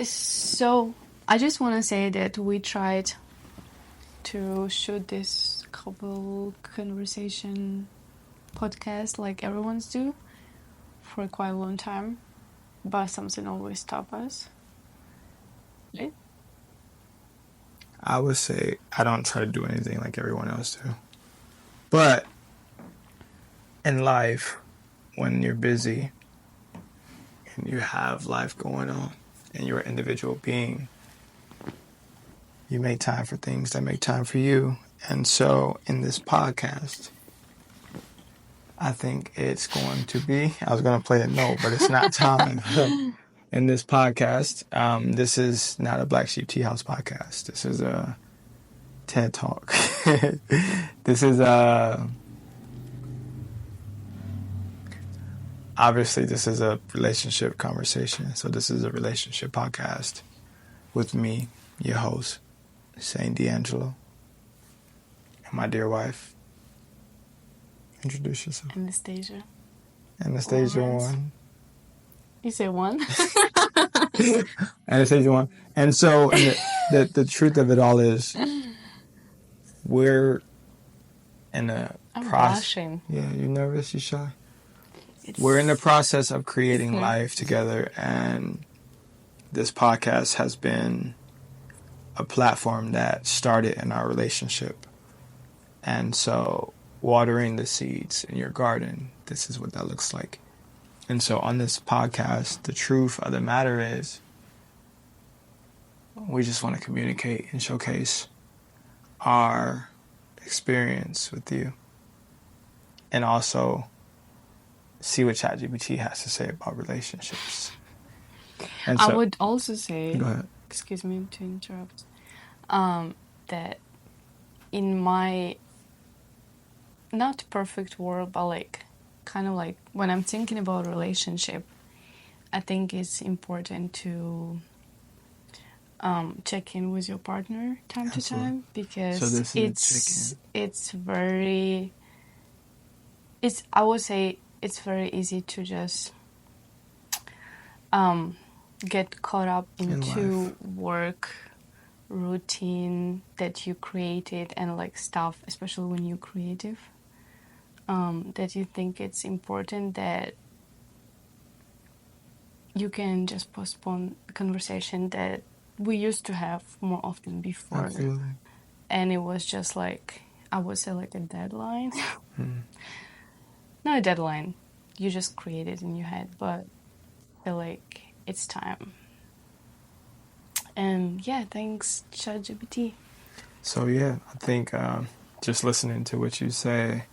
So I just want to say that we tried to shoot this couple conversation podcast like everyone's do for quite a long time, but something always stop us. Right? I would say I don't try to do anything like everyone else do. But in life, when you're busy and you have life going on and you're an individual being, you make time for things that make time for you. And so in this podcast, I think it's going to be, I was going to play a note, but it's not time. In this podcast, this is not a Black Sheep Tea House podcast. This is a TED Talk. This is obviously this is a relationship conversation. So this is a relationship podcast with me, your host, Saint D'Angelo, and my dear wife. Introduce yourself. Anastasia. Anastasia Lawrence. 1. You say one? Anastasia 1. And so the truth of it all is we're in a I'm process. blushing. Yeah, you nervous? You shy? We're in the process of creating life together, and this podcast has been a platform that started in our relationship. And so watering the seeds in your garden, this is what that looks like. And so on this podcast, the truth of the matter is we just want to communicate and showcase our experience with you, and also see what ChatGPT has to say about relationships. And so, I would also say, go ahead. excuse me to interrupt, that in my not perfect world, but like kind of like when I'm thinking about relationship, I think it's important to check in with your partner time to time, because So this is I would say it's very easy to just get caught up into work routine that you created and like stuff, especially when you're creative, that you think it's important that you can just postpone the conversation that we used to have more often before. Absolutely. And it was just like, I would say like a deadline. Not a deadline, you just create it in your head, but I feel like it's time. And yeah, thanks ChatGPT. So yeah, I think just listening to what you say,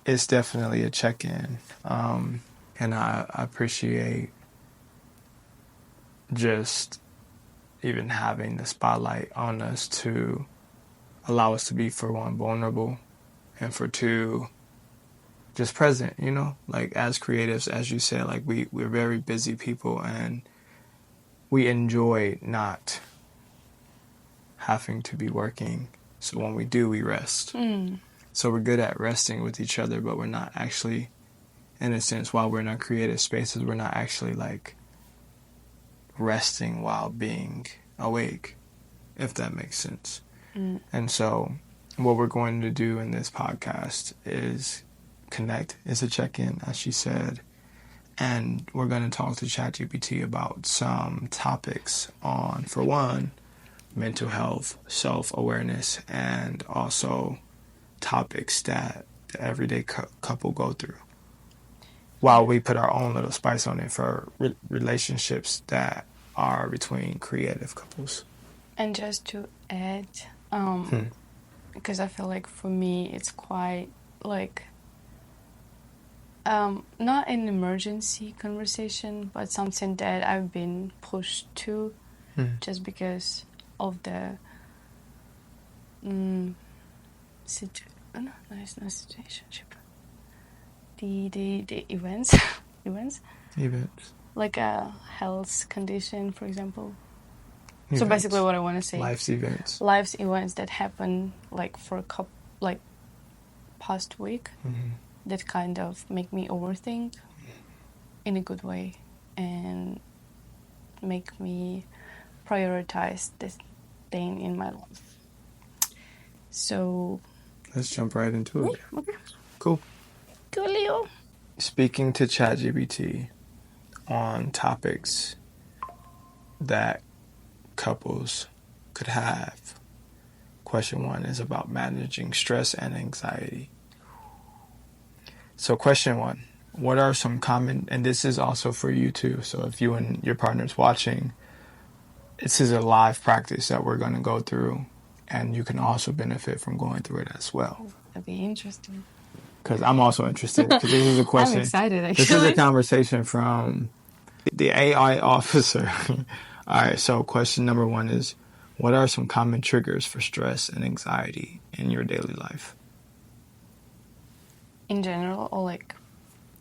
it's definitely a check-in. And I appreciate just even having the spotlight on us to allow us to be, for one, vulnerable, and for two, just present, you know? Like, as creatives, as you said, like, we're very busy people, and we enjoy not having to be working. So when we do, we rest. So we're good at resting with each other, but we're not actually, in a sense, while we're in our creative spaces, we're not actually, like, resting while being awake, if that makes sense. And so what we're going to do in this podcast is connect. It's a check-in, as she said. And we're going to talk to ChatGPT about some topics on, for one, mental health, self-awareness, and also topics that the everyday couple go through, while we put our own little spice on it for relationships that are between creative couples. And just to add, because I feel like for me it's quite like not an emergency conversation, but something that I've been pushed to just because of the situationship. The events. Like a health condition, for example. Events. So basically what I want to say, life's events that happen like for a couple, like past week, that kind of make me overthink in a good way and make me prioritize this thing in my life. So Let's jump right into it. okay. Cool. Coolio. Speaking to ChatGPT on topics that couples could have. Question 1 is about managing stress and anxiety. So question 1, what are some common, and this is also for you too, so if you and your partner's watching, this is a live practice that we're going to go through, and you can also benefit from going through it as well. That'd be interesting. Because I'm also interested, because this is a question. I'm excited, actually. This is a conversation from the AI officer. All right, so question number 1 is, what are some common triggers for stress and anxiety in your daily life? In general, or like?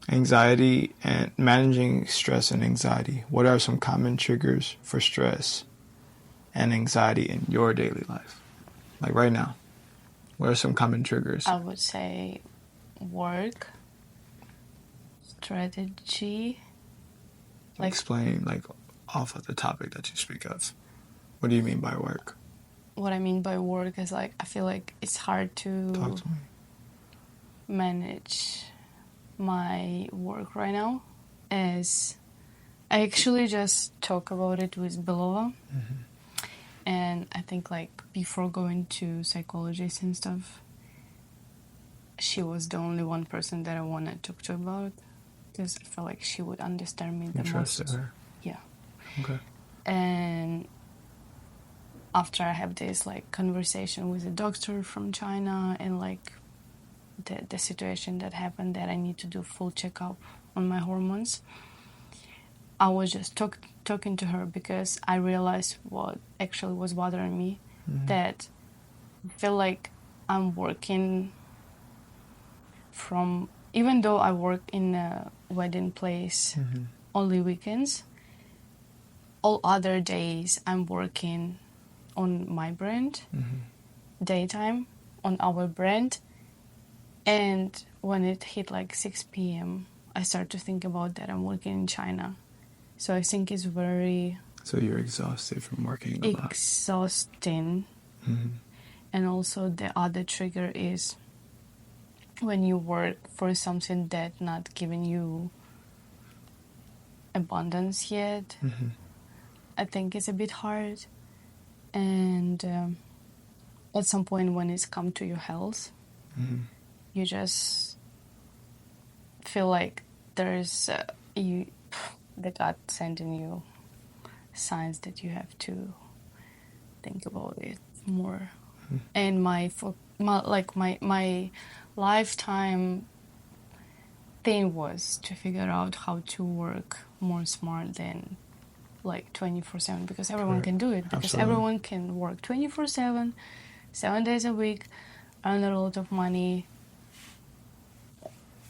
Anxiety and managing stress and anxiety. What are some common triggers for stress and anxiety in your daily life? Like right now, what are some common triggers? I would say work, strategy. Explain, like, off of the topic that you speak of. What do you mean by work? What I mean by work is like, I feel like it's hard to Talk to me. manage my work right now, as I actually just talk about it with Belova. And I think like before going to psychologists and stuff, she was the only one person that I want to talk to about, because I felt like she would understand me the You trusted most. her? Yeah. Okay. And after I have this like conversation with a doctor from China, and like the situation that happened, that I need to do full checkup on my hormones, I was just talking to her, because I realized what actually was bothering me. That I feel like I'm working from, even though I work in a wedding place only weekends, all other days I'm working on my brand, daytime on our brand. And when it hit like 6 p.m., I start to think about that I'm working in China. So I think it's very So you're exhausted from working a lot. exhausting. And also the other trigger is when you work for something that not giving you abundance yet. I think it's a bit hard. And at some point when it's come to your health, you just feel like there's the God sending you signs that you have to think about it more. And my lifetime thing was to figure out how to work more smart than like 24/7, because everyone Correct. can do it, because Absolutely. everyone can work 24/7, 7 days a week, earn a lot of money,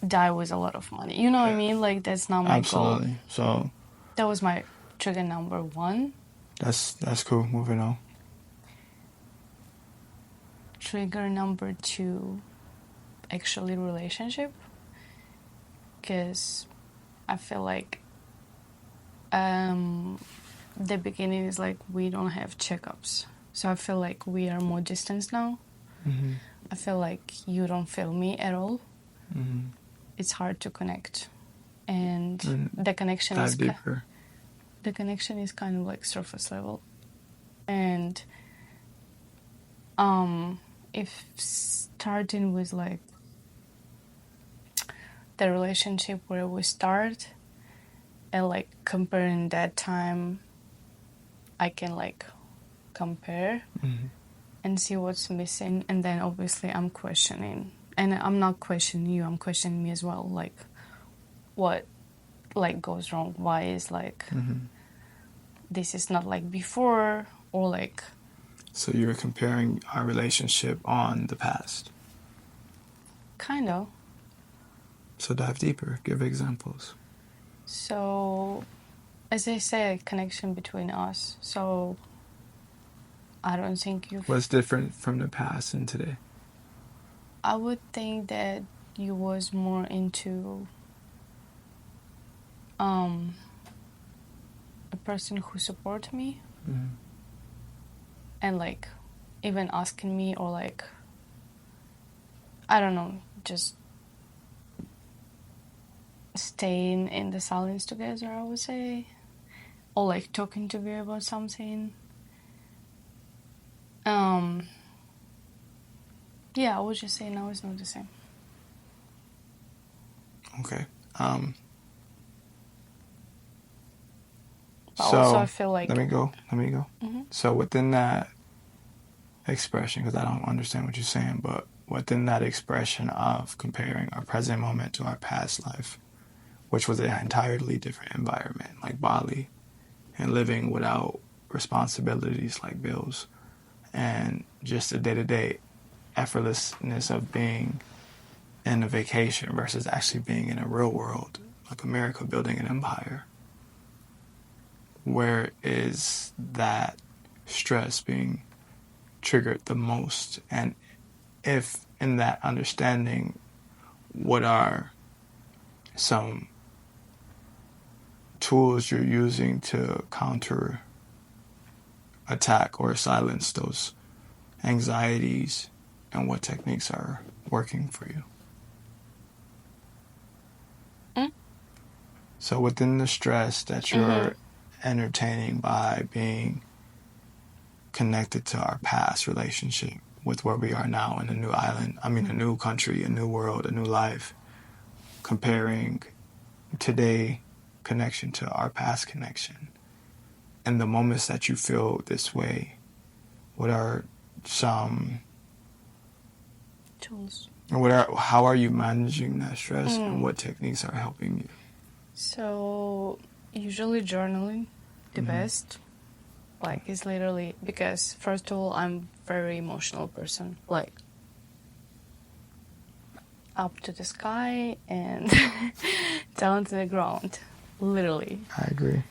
die with a lot of money. You know what I mean? Like, that's not my goal. Absolutely. So That was my trigger number 1. that's cool. Moving on. Trigger number 2, actually relationship, because I feel like the beginning is like we don't have checkups, so I feel like we are more distant now. I feel like you don't feel me at all. It's hard to connect, and the connection Dive is deeper. the connection is kind of like surface level. And if starting with like the relationship where we start, and like comparing that time, I can like compare and see what's missing. And then obviously I'm questioning, and I'm not questioning you, I'm questioning me as well, like what like goes wrong, why is like this is not like before, or like. So you're comparing our relationship on the past. Kind of. So dive deeper. Give examples. So, as I say, connection between us. So, I don't think you. What's different from the past and today? I would think that you was more into a person who support me And like even asking me, or like, I don't know, just staying in the silence together, I would say, or like talking to me about something. Yeah, I would just say now it's not the same. Okay. But So also I feel like let me go. So within that expression, because I don't understand what you're saying, but within that expression of comparing our present moment to our past life, which was an entirely different environment, like Bali, and living without responsibilities like bills, and just the day-to-day effortlessness of being in a vacation versus actually being in a real world, like America building an empire. Where is that stress being triggered the most? And if in that understanding, what are some tools you're using to counter attack or silence those anxieties, and what techniques are working for you? So within the stress that you're entertaining by being connected to our past relationship with where we are now in a new island, a new country, a new world, a new life, comparing today connection to our past connection, and the moments that you feel this way, what are some tools. How are you managing that stress, and what techniques are helping you? So usually journaling, the best. Like it's literally, because first of all, I'm very emotional person. Like up to the sky and down to the ground, literally. I agree.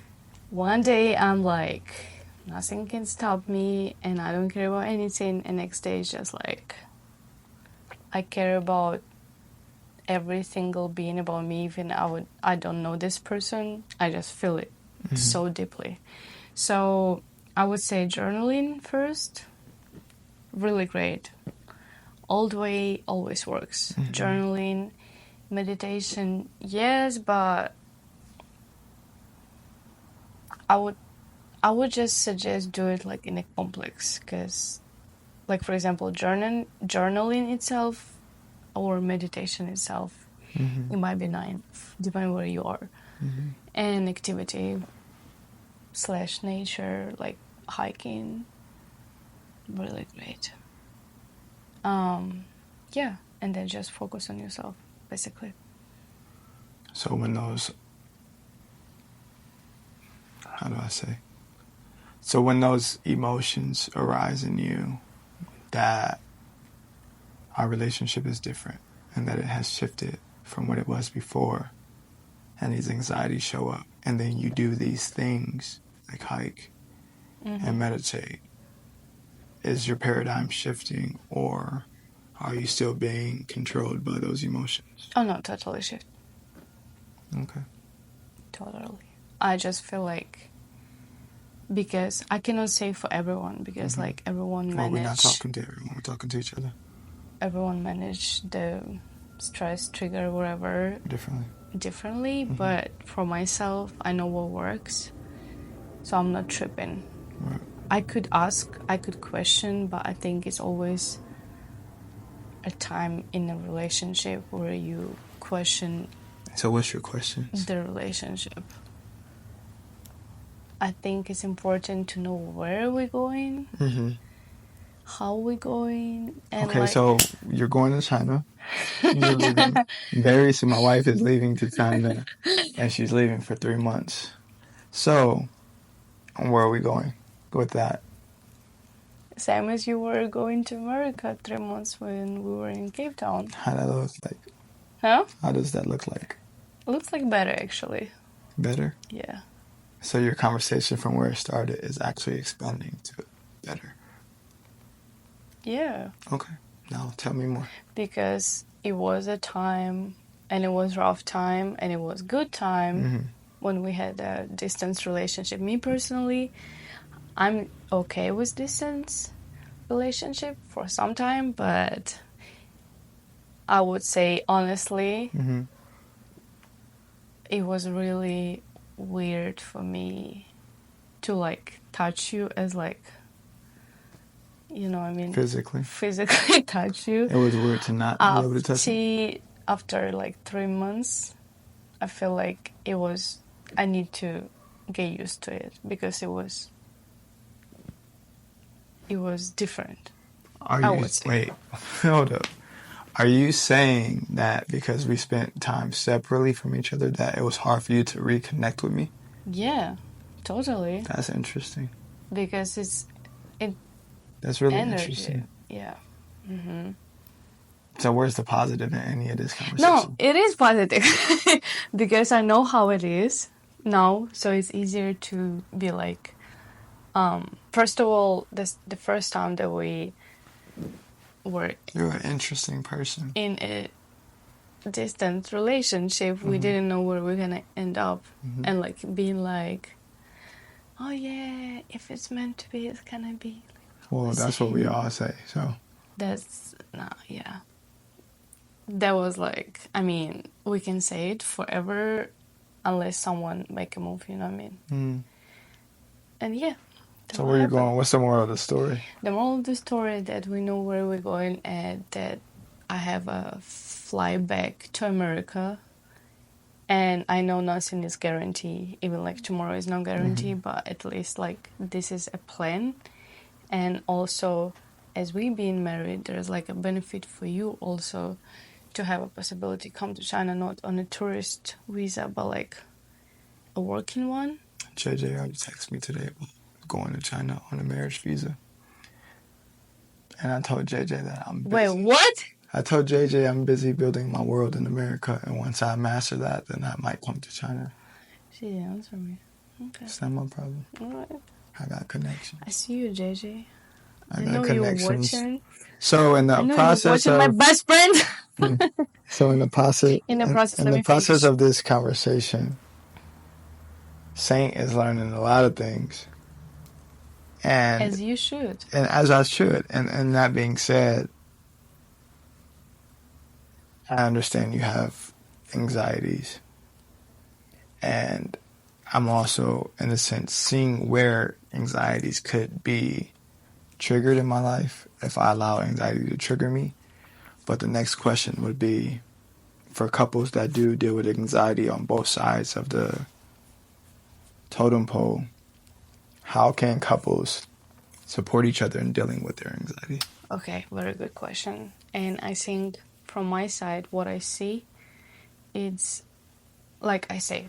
One day I'm like, nothing can stop me and I don't care about anything. And next day it's just like, I care about every single being about me, even I don't know this person. I just feel it so deeply. So I would say journaling first, really great. Old way always works. Journaling, meditation, yes, but I would just suggest do it like in a complex, because like for example journaling itself or meditation itself, it might be nine, depending where you are. And activity / nature, like hiking, really great. Yeah, and then just focus on yourself, basically. So when those, how do I say? So when those emotions arise in you, that our relationship is different and that it has shifted from what it was before, and these anxieties show up, and then you do these things like hike and meditate, is your paradigm shifting, or are you still being controlled by those emotions? Oh no, totally shift. Okay. Totally. I just feel like, because I cannot say for everyone, because like everyone Well, we're not manage, talking to everyone, we're talking to each other everyone manage the stress trigger, whatever, differently. But for myself, I know what works, so I'm not tripping. Right. I could ask, I could question, but I think it's always a time in a relationship where you question. So what's your questions? The relationship. I think it's important to know where we're going, how we're going, and okay, so you're going to China. You're leaving very soon. My wife is leaving to China, and she's leaving for 3 months. So, where are we going with that? same as you were going to America 3 months when we were in Cape Town. How that look like? Huh? How does that look like? It looks like better, actually. Better? Yeah. So your conversation from where it started is actually expanding to better. Yeah. Okay. Now tell me more. Because it was a time, and it was rough time, and it was good time when we had a distance relationship. Me personally, I'm okay with distance relationship for some time, but I would say honestly, Mm-hmm. it was really weird for me to like touch you as like, you know, I mean, Physically. physically touch you. It was weird to not be able to touch it. After like 3 months, I feel like I need to get used to it because it was different. Are I you, would say. wait, hold up. Are you saying that because we spent time separately from each other that it was hard for you to reconnect with me? Yeah, totally. That's interesting. Because it's That's really energy. interesting. Yeah. Mm-hmm. So where's the positive in any of this No, conversation? it is positive because I know how it is now, so it's easier to be like, first of all, the first time that we were You're an interesting person. in a distant relationship, we didn't know where we're gonna end up, and like being like, oh yeah, if it's meant to be, it's gonna be. Well, that's what we all say. So That's yeah. That was like, I mean, we can say it forever unless someone make a move, you know what I mean? And yeah. So where you going? What's the moral of the story? The moral of the story that we know where we're going and that I have a fly back to America. And I know nothing is guaranteed, even like tomorrow is not guaranteed, but at least like this is a plan. And also, as we being married, there's like a benefit for you also to have a possibility come to China, not on a tourist visa, but like a working one. JJ already texted me today about going to China on a marriage visa. And I told JJ that I'm busy. Wait, what? I told JJ I'm busy building my world in America, and once I master that, then I might come to China. She didn't answer me. Okay. It's not my problem. All right. I got connections. I see you, JJ. I know got you were connections. watching. So in the I know process you were watching of my best friend. so in the process In the process, in let the me process finish. of this conversation, Saint is learning a lot of things. And As you should. And as I should. And that being said, I understand you have anxieties. And I'm also, in a sense, seeing where anxieties could be triggered in my life if I allow anxiety to trigger me. But the next question would be, for couples that do deal with anxiety on both sides of the totem pole, how can couples support each other in dealing with their anxiety? Okay, very good question. And I think from my side, what I see, it's like I say,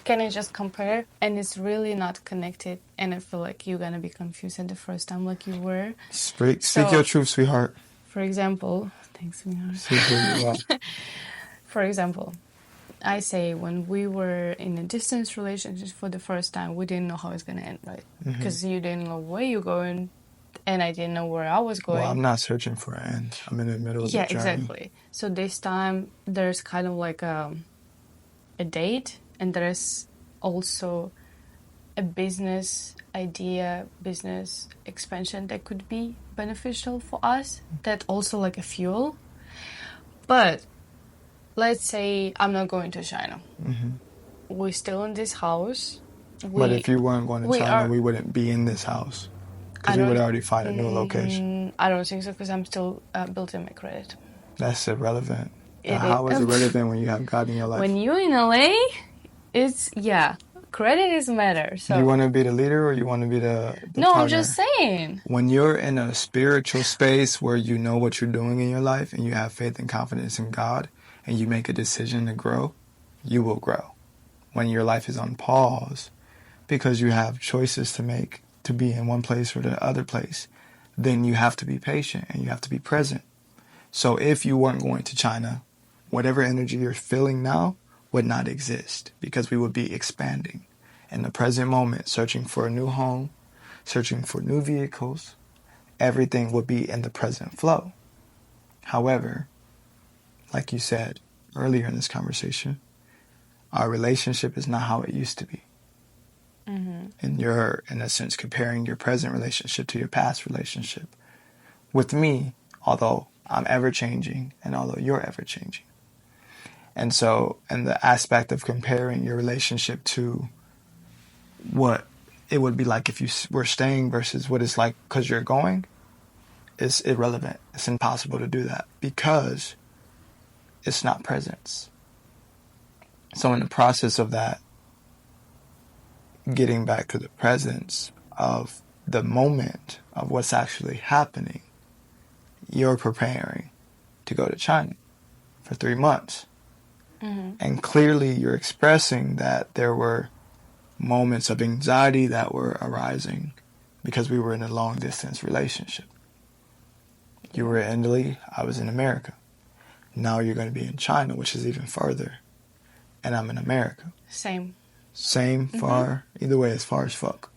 can I just compare? And it's really not connected. And I feel like you're gonna be confused at the first time, like you were. Speak So- your truth, sweetheart. For example, thanks, sweetheart. Speak who you are. For example, I say when we were in a distance relationship for the first time, we didn't know how it's gonna end, right? Because you didn't know where you're going, and I didn't know where I was going. Well, I'm not searching for an end. I'm in the middle of the journey. Yeah, exactly. So this time there's kind of like a date, and there's also a business idea, business expansion that could be beneficial for us. That also like a fuel. But let's say I'm not going to China. We're still in this house. But if you weren't going to China, we wouldn't be in this house. Because we would already find a new location. I don't think so, because I'm still building my credit. That's irrelevant. How is it relevant when you have God in your life? When you're in LA, it's, yeah, credit is matter. So You want to be the leader or you want to be the no, partner? I'm just saying. When you're in a spiritual space where you know what you're doing in your life and you have faith and confidence in God and you make a decision to grow, you will grow. When your life is on pause because you have choices to make to be in one place or the other place, then you have to be patient and you have to be present. So if you weren't going to China, whatever energy you're feeling now would not exist because we would be expanding in the present moment, searching for a new home, searching for new vehicles. Everything would be in the present flow. However, like you said earlier in this conversation, our relationship is not how it used to be. And you're, in a sense, comparing your present relationship to your past relationship with me, although I'm ever changing and although you're ever changing. And so, in the aspect of comparing your relationship to what it would be like if you were staying versus what it's like because you're going, is irrelevant. It's impossible to do that because it's not presence. So in the process of that, getting back to the presence of the moment of what's actually happening, you're preparing to go to China for 3 months. And clearly you're expressing that there were moments of anxiety that were arising because we were in a long distance relationship. You were in Italy, I was in America. Now you're going to be in China, which is even further, and I'm in America. Same, far, either way, as far as fuck.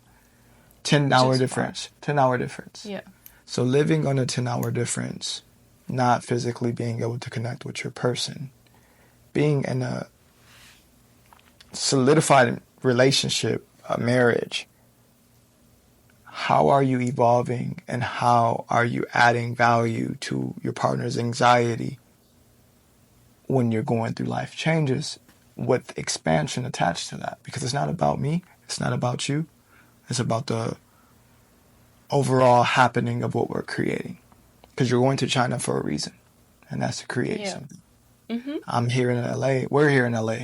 10-hour difference. 10-hour difference. Yeah. So living on a 10-hour difference, not physically being able to connect with your person, being in a solidified relationship, a marriage, how are you evolving and how are you adding value to your partner's anxiety when you're going through life changes with expansion attached to that? Because it's not about me, it's not about you, it's about the overall happening of what we're creating. Because you're going to China for a reason, and that's to create something. I'm here in LA, we're here in LA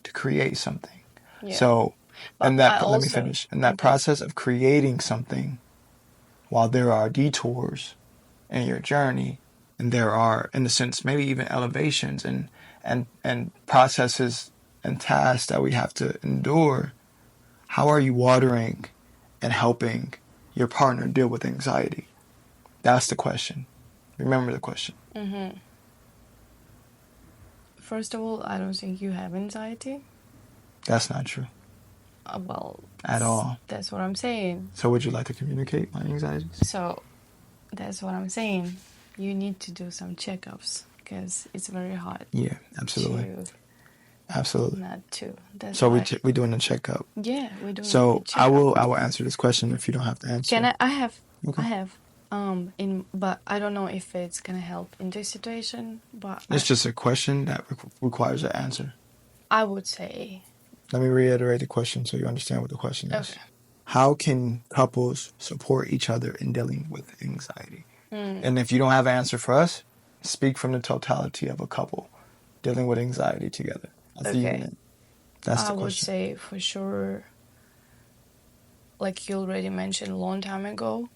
to create something. Yeah. So, But let me finish. In that process of creating something, while there are detours in your journey, and there are, in a sense, maybe even elevations and processes and tasks that we have to endure, how are you watering and helping your partner deal with anxiety? That's the question. Remember the question. First of all, I don't think you have anxiety. That's not true. Well, at all. That's what I'm saying. So would you like to communicate my anxieties? So that's what I'm saying. You need to do some checkups because it's very hard. Yeah, absolutely. Absolutely. Not to. That's so we're doing a checkup. Yeah, we're doing. So I will answer this question if you don't have to answer. Can I? I have. Okay. I have. But I don't know if it's gonna help in this situation. But it's just a question that requires an answer. I would say. Let me reiterate the question so you understand what the question is. Okay. How can couples support each other in dealing with anxiety? And if you don't have an answer for us, speak from the totality of a couple dealing with anxiety together. That's the unit. That's the question. I would say for sure, like you already mentioned a long time ago,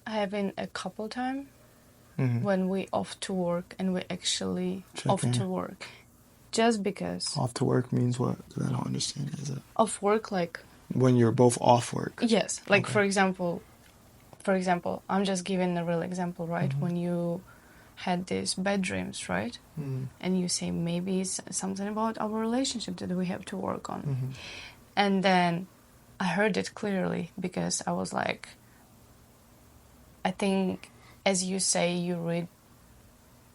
having a couple time when we off to work and we actually off to work. Just because. Off to work means what? Because I don't understand. Is it off work, like when you're both off work? Yes, like for example, I'm just giving a real example, right? When you had these bad dreams, right? And you say maybe it's something about our relationship that we have to work on. And then I heard it clearly because I was like, I think, as you say, you read,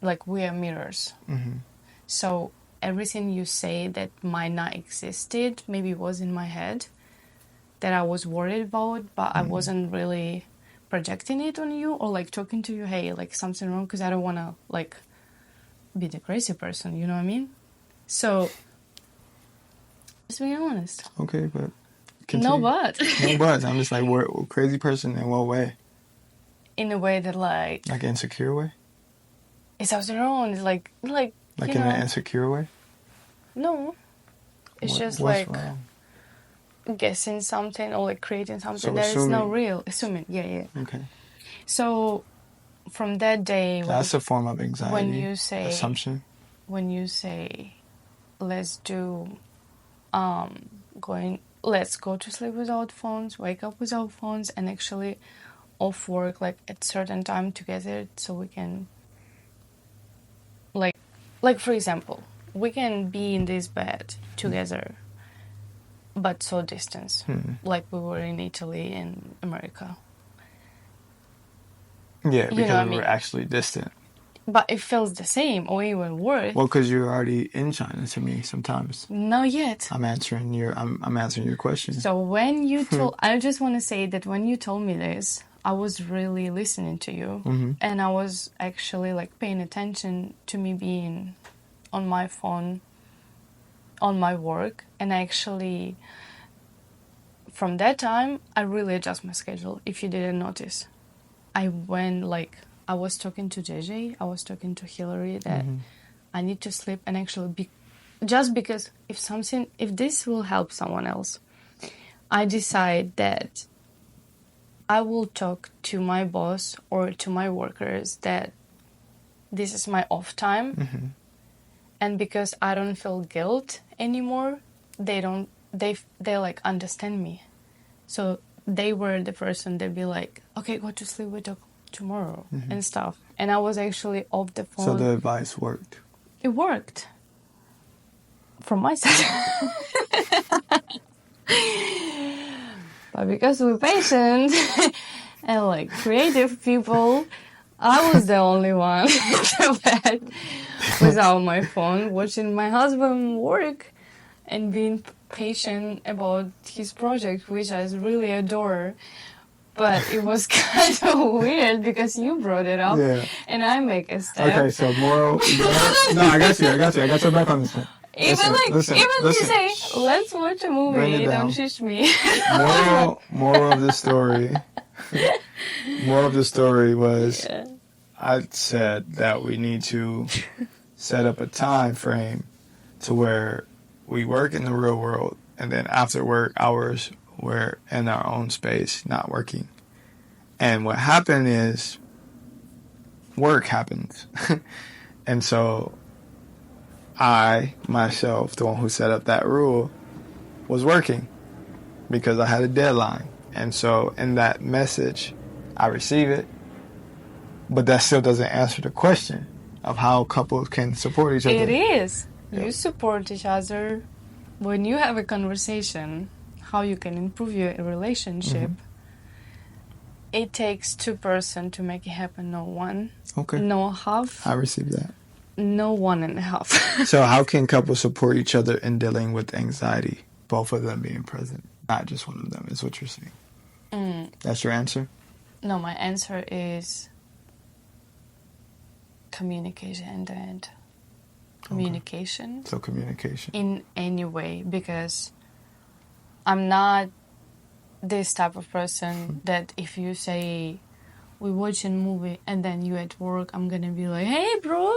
like we are mirrors. So everything you say that might not existed maybe was in my head that I was worried about, but I wasn't really projecting it on you or like talking to you, hey, like something wrong, because I don't want to like be the crazy person, you know what I mean? So just being honest. Okay, but continue. No but. No buts. I'm just like, we're crazy person in what way? In a way that like insecure way? It's something wrong. It's like in an insecure way? No. It's just what's like wrong? Guessing something or like creating something that is not real. Assuming, yeah. Okay. So from that day, that's a form of anxiety. When you say assumption. When you say, let's do, let's go to sleep without phones, wake up without phones, and actually off work like at certain time together, so we can like for example, we can be in this bed together. But so distance, like we were in Italy and America. Yeah, because we were actually distant. but it feels the same or even worse. Well, because you're already in China to me sometimes. Not yet. I'm answering your question. So when you told, I just want to say that when you told me this, I was really listening to you, and I was actually like paying attention to me being on my phone, on my work, and actually, from that time, I really adjust my schedule. If you didn't notice, I was talking to JJ, I was talking to Hillary that I need to sleep and actually just because if this will help someone else, I decide that I will talk to my boss or to my workers that this is my off time, and because I don't feel guilt anymore, they like understand me. So they were the person that be like, okay, go to sleep, we talk tomorrow and stuff. And I was actually off the phone. So the advice worked. It worked from my side. But because we're patient and like creative people, I was the only one that without my phone watching my husband work and being patient about his project, which I really adore. But it was kind of weird because you brought it up, and I make a step. Okay, so moral. No, I got you. I got your back on this one. Even you say, let's watch a movie, don't shush me. Moral of the story. Moral of the story was, I said that we need to set up a time frame to where we work in the real world, and then after work hours, we're in our own space, not working. And what happened is, work happens. And so I, myself, the one who set up that rule, was working because I had a deadline. And so in that message, I receive it, but that still doesn't answer the question of how couples can support each other. It is. You support each other. When you have a conversation, how you can improve your relationship, it takes two persons to make it happen, no one. Okay. No half. I received that. No 1.5. So how can couples support each other in dealing with anxiety? Both of them being present, not just one of them, is what you're saying. That's your answer? No, my answer is communication in the end. Communication. Okay. So communication. In any way, because I'm not this type of person that if you say we watch a movie and then you at work, I'm gonna be like, hey bro,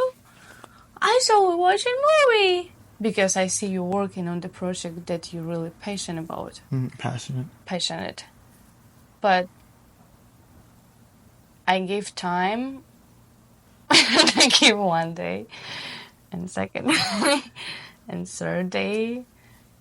I saw we watching movie, because I see you working on the project that you're really passionate about. Passionate. But I give time. I give one day, and second day, and third day,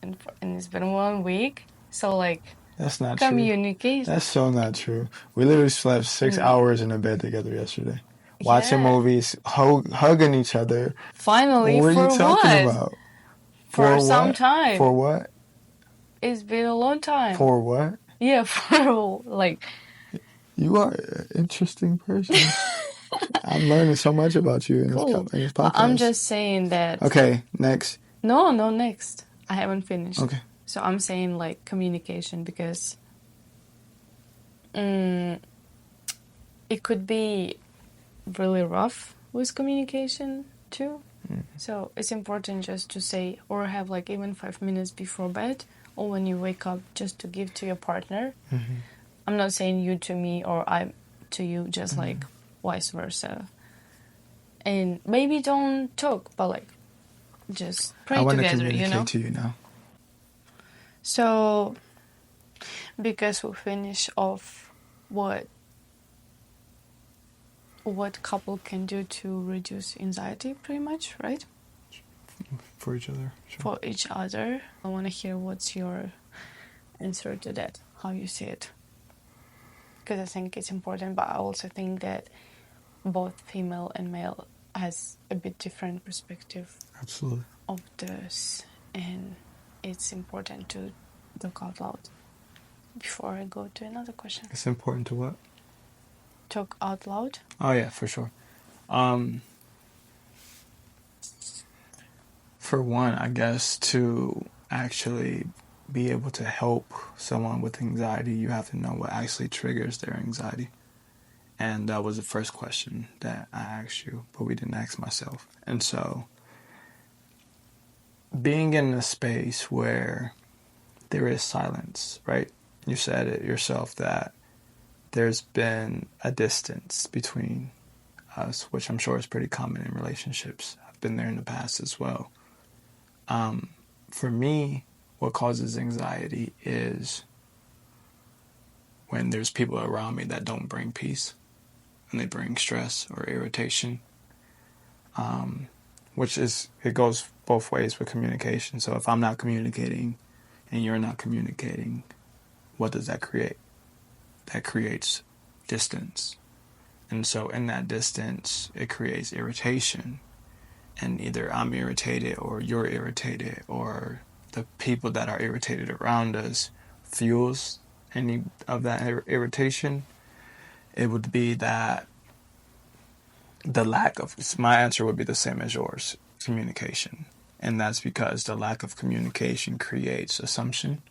and it's been 1 week. So like, that's not communication. True. That's so not true. We literally slept 6 hours in a bed together yesterday, watching movies, hugging each other. Finally, what are you talking about? For some time. For what? It's been a long time. For what? Yeah, for like. You are an interesting person. I'm learning so much about you in this podcast. I'm just saying that. Okay, next. No, next. I haven't finished. Okay. So I'm saying like communication, because it could be really rough with communication too. So it's important just to say, or have like even 5 minutes before bed or when you wake up, just to give to your partner. I'm not saying you to me or I to you, just like vice versa. And maybe don't talk, but like just pray together, I want to communicate to you now. So, because we finish off what couple can do to reduce anxiety, pretty much, right? For each other. Sure. For each other. I want to hear what's your answer to that, how you see it. Because I think it's important, but I also think that both female and male has a bit different perspective. Absolutely. Of this, and it's important to talk out loud. Before I go to another question. It's important to what? Talk out loud. Oh yeah, for sure. For one, I guess to actually be able to help someone with anxiety, you have to know what actually triggers their anxiety. And that was the first question that I asked you, but we didn't ask myself. And so, being in a space where there is silence, right? You said it yourself that there's been a distance between us, which I'm sure is pretty common in relationships. I've been there in the past as well. For me, what causes anxiety is when there's people around me that don't bring peace and they bring stress or irritation, which is, it goes both ways with communication. So if I'm not communicating and you're not communicating, what does that create? That creates distance. And so in that distance, it creates irritation. And either I'm irritated or you're irritated, or the people that are irritated around us fuels any of that irritation. It would be that the lack of, my answer would be the same as yours, communication. And that's because the lack of communication creates assumption.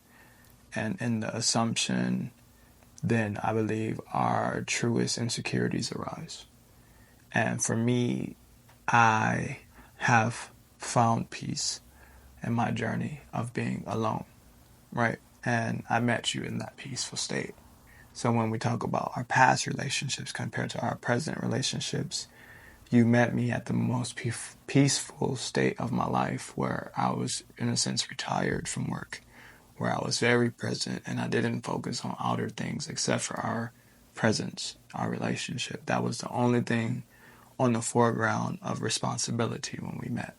And in the assumption, then I believe our truest insecurities arise. And for me, I have found peace in my journey of being alone, right? And I met you in that peaceful state. So when we talk about our past relationships compared to our present relationships, you met me at the most peaceful state of my life, where I was, in a sense, retired from work, where I was very present and I didn't focus on outer things except for our presence, our relationship. That was the only thing on the foreground of responsibility when we met.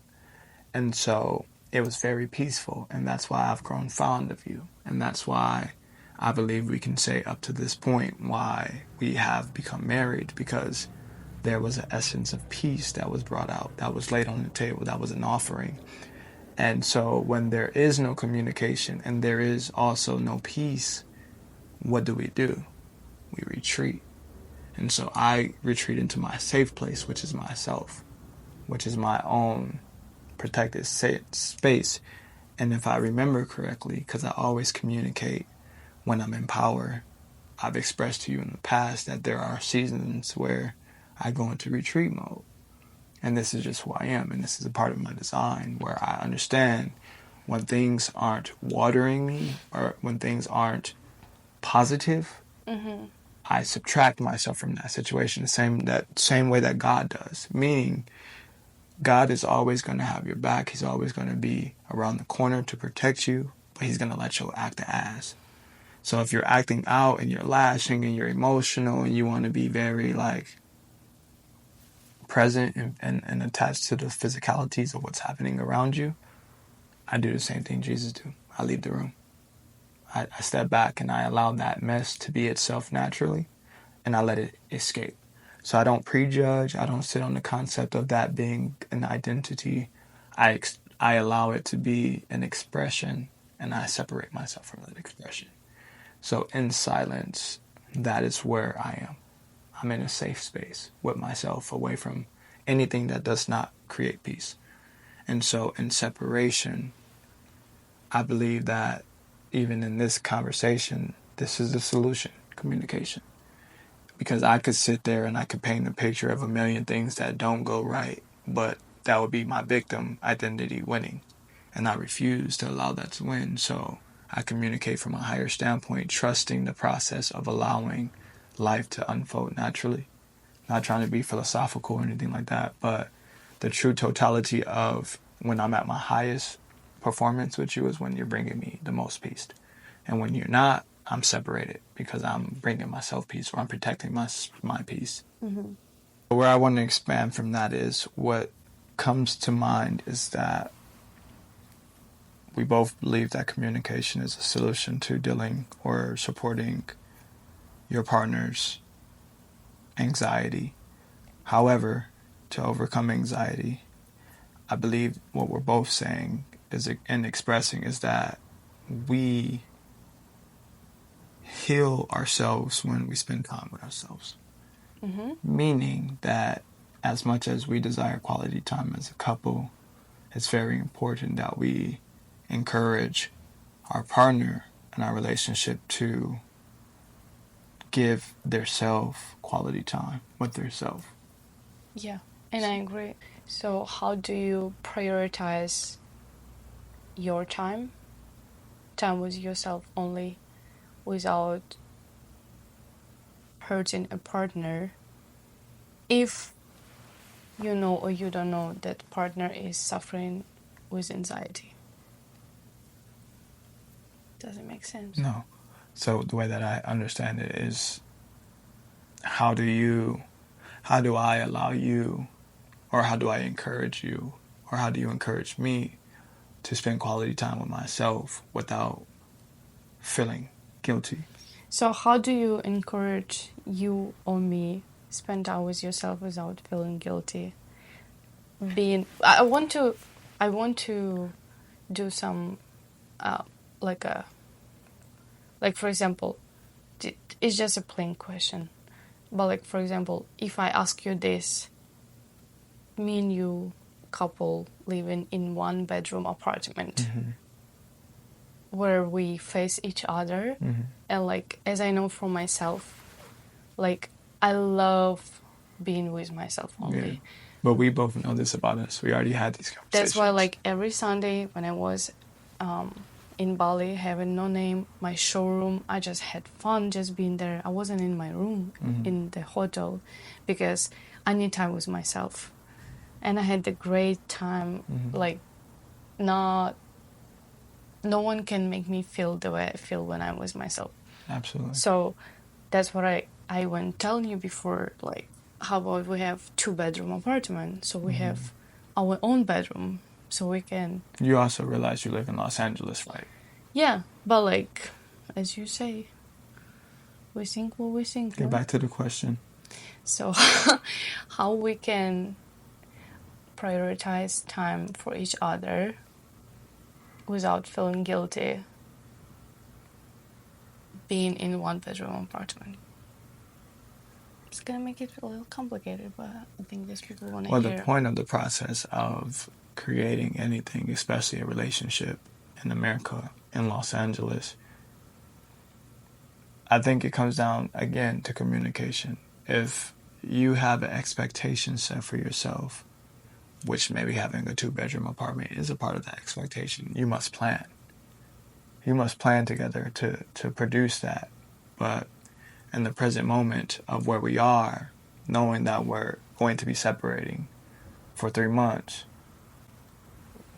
And so it was very peaceful, and that's why I've grown fond of you. And that's why I believe we can say up to this point why we have become married, because there was an essence of peace that was brought out, that was laid on the table, that was an offering. And so when there is no communication and there is also no peace, what do? We retreat. And so I retreat into my safe place, which is myself, which is my own protected space. And if I remember correctly, because I always communicate when I'm in power, I've expressed to you in the past that there are seasons where I go into retreat mode. And this is just who I am, and this is a part of my design, where I understand when things aren't watering me or when things aren't positive, I subtract myself from that situation the same way that God does. Meaning, God is always going to have your back. He's always going to be around the corner to protect you, but he's going to let you act as. So if you're acting out and you're lashing and you're emotional and you want to be very present and attached to the physicalities of what's happening around you, I do the same thing Jesus do. I leave the room. I step back and I allow that mess to be itself naturally, and I let it escape. So I don't prejudge. I don't sit on the concept of that being an identity. I allow it to be an expression, and I separate myself from that expression. So in silence, that is where I am. I'm in a safe space with myself, away from anything that does not create peace. And so in separation, I believe that even in this conversation, this is the solution, communication. Because I could sit there and I could paint a picture of a million things that don't go right, but that would be my victim identity winning. And I refuse to allow that to win. So I communicate from a higher standpoint, trusting the process of allowing life to unfold naturally. Not trying to be philosophical or anything like that, but the true totality of when I'm at my highest performance with you is when you're bringing me the most peace. And when you're not, I'm separated because I'm bringing myself peace, or I'm protecting my peace. Where I want to expand from that is, what comes to mind is that we both believe that communication is a solution to dealing or supporting your partner's anxiety. However, to overcome anxiety, I believe what we're both saying is, and expressing, is that we heal ourselves when we spend time with ourselves. Meaning that as much as we desire quality time as a couple, it's very important that we encourage our partner in our relationship to give their self quality time with their self. Yeah, and I agree. So how do you prioritize your time with yourself only, without hurting a partner, if you know or you don't know that partner is suffering with anxiety? Does it make sense? No. So the way that I understand it is, how do I allow you, or how do I encourage you, or how do you encourage me to spend quality time with myself without feeling guilty? So how do you encourage you or me spend time with yourself without feeling guilty? I want to do some like for example, it's just a plain question, but like, for example, if I ask you this, me and you couple living in one bedroom apartment, where we face each other, and like, as I know for myself, like, I love being with myself only. Yeah. But we both know this about us. We already had these conversations. That's why, like, every Sunday when I was in Bali, having no name, my showroom, I just had fun just being there. I wasn't in my room in the hotel, because I need time with myself. And I had a great time. Like, no one can make me feel the way I feel when I'm with myself. Absolutely. So that's what I went telling you before, like, how about we have 2-bedroom apartment, so we have our own bedroom, so we can... You also realize you live in Los Angeles, right? Yeah, but like, as you say, we think what we think. Get back to the question. So how we can prioritize time for each other without feeling guilty being in 1-bedroom apartment. It's gonna make it a little complicated, but I think these people want to hear. Well, the point of the process of creating anything, especially a relationship in America, in Los Angeles, I think it comes down, again, to communication. If you have an expectation set for yourself, which maybe having a 2-bedroom apartment is a part of that expectation, you must plan. You must plan together to produce that. But in the present moment of where we are, knowing that we're going to be separating for 3 months,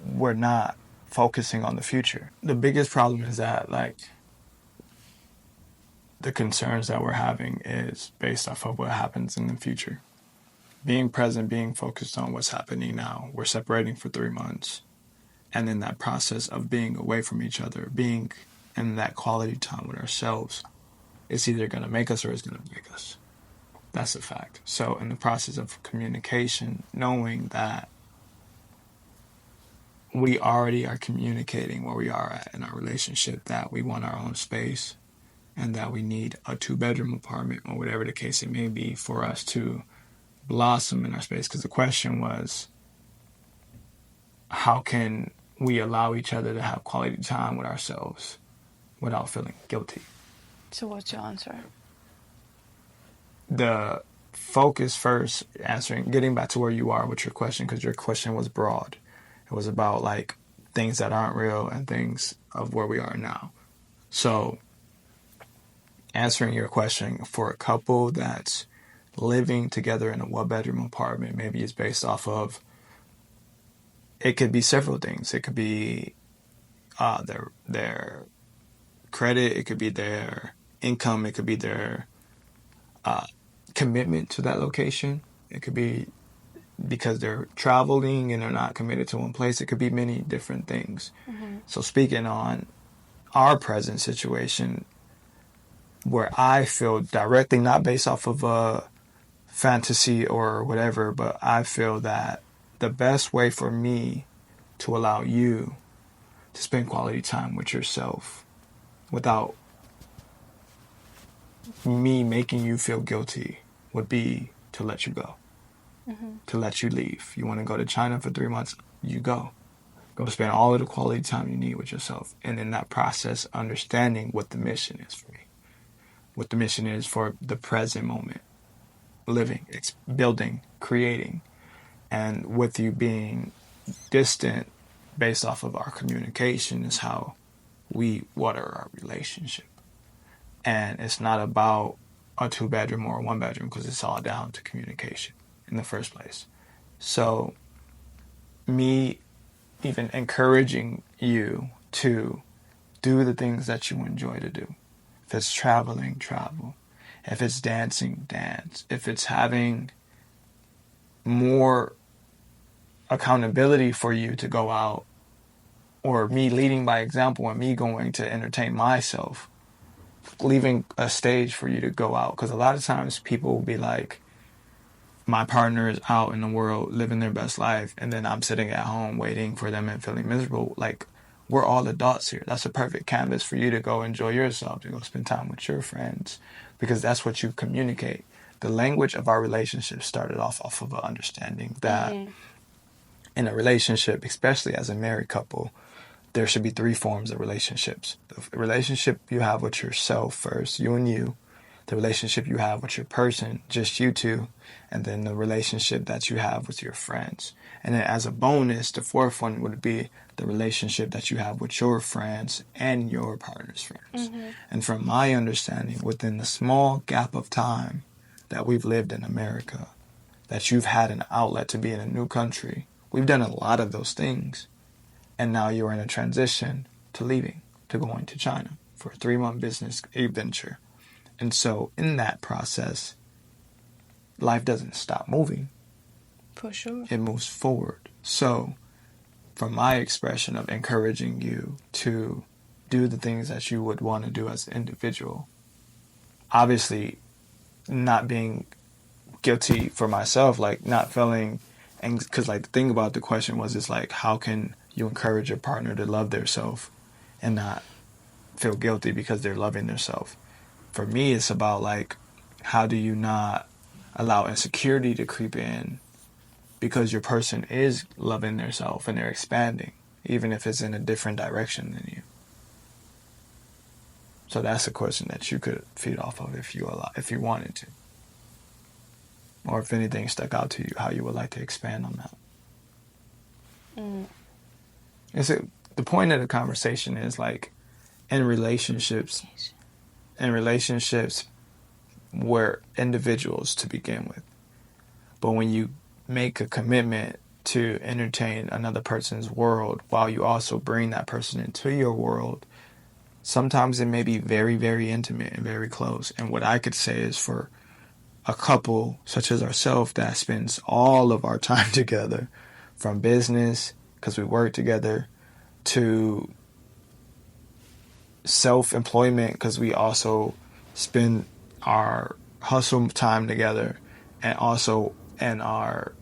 we're not focusing on the future. The biggest problem is that, like, the concerns that we're having is based off of what happens in the future. Being present, being focused on what's happening now. We're separating for 3 months. And in that process of being away from each other, being in that quality time with ourselves, it's either going to make us or it's going to break us. That's a fact. So in the process of communication, knowing that we already are communicating where we are at in our relationship, that we want our own space and that we need a 2-bedroom apartment or whatever the case it may be for us to blossom in our space. Because the question was, how can we allow each other to have quality time with ourselves without feeling guilty? So what's your answer? The focus first, getting back to where you are with your question, because your question was broad. It was about, like, things that aren't real and things of where we are now. So answering your question, for a couple that's living together in a 1-bedroom apartment, maybe it's based off of, it could be several things. It could be their credit, it could be their income, it could be their commitment to that location. It could be because they're traveling and they're not committed to one place. It could be many different things. So speaking on our present situation, where I feel directly, not based off of a fantasy or whatever, but I feel that the best way for me to allow you to spend quality time with yourself without me making you feel guilty would be to let you go, to let you leave. You want to go to China for 3 months, you go. Go spend all of the quality time you need with yourself. And in that process, understanding what the mission is for me. What the mission is for the present moment. Living, building, creating. And with you being distant based off of our communication is how we water our relationship. And it's not about a 2-bedroom or a 1-bedroom because it's all down to communication in the first place. So me even encouraging you to do the things that you enjoy to do. If it's traveling, travel. If it's dancing, dance. If it's having more accountability for you to go out, or me leading by example and me going to entertain myself, leaving a stage for you to go out. Because a lot of times people will be like, my partner is out in the world living their best life, and then I'm sitting at home waiting for them and feeling miserable. Like, we're all adults here. That's a perfect canvas for you to go enjoy yourself, to go spend time with your friends, because that's what you communicate. The language of our relationship started off of an understanding that in a relationship, especially as a married couple, there should be 3 forms of relationships. The relationship you have with yourself first, you and you. The relationship you have with your person, just you two. And then the relationship that you have with your friends. And then as a bonus, the 4th one would be the relationship that you have with your friends and your partner's friends. And from my understanding, within the small gap of time that we've lived in America, that you've had an outlet to be in a new country, we've done a lot of those things. And now you're in a transition to leaving, to going to China for a 3-month business adventure. And so in that process, life doesn't stop moving. For sure. It moves forward. So from my expression of encouraging you to do the things that you would want to do as an individual, obviously not being guilty for myself, like not feeling, because like the thing about the question was, it's like, how can you encourage your partner to love themselves and not feel guilty because they're loving themselves? For me, it's about like, how do you not allow insecurity to creep in because your person is loving themselves and they're expanding, even if it's in a different direction than you. So that's a question that you could feed off of if you wanted to. Or if anything stuck out to you, how you would like to expand on that. The point of the conversation is like, in relationships, we're individuals to begin with. But when you make a commitment to entertain another person's world while you also bring that person into your world, sometimes it may be very, very intimate and very close. And what I could say is, for a couple such as ourselves that spends all of our time together, from business, because we work together, to self-employment, because we also spend our hustle time together, and also in our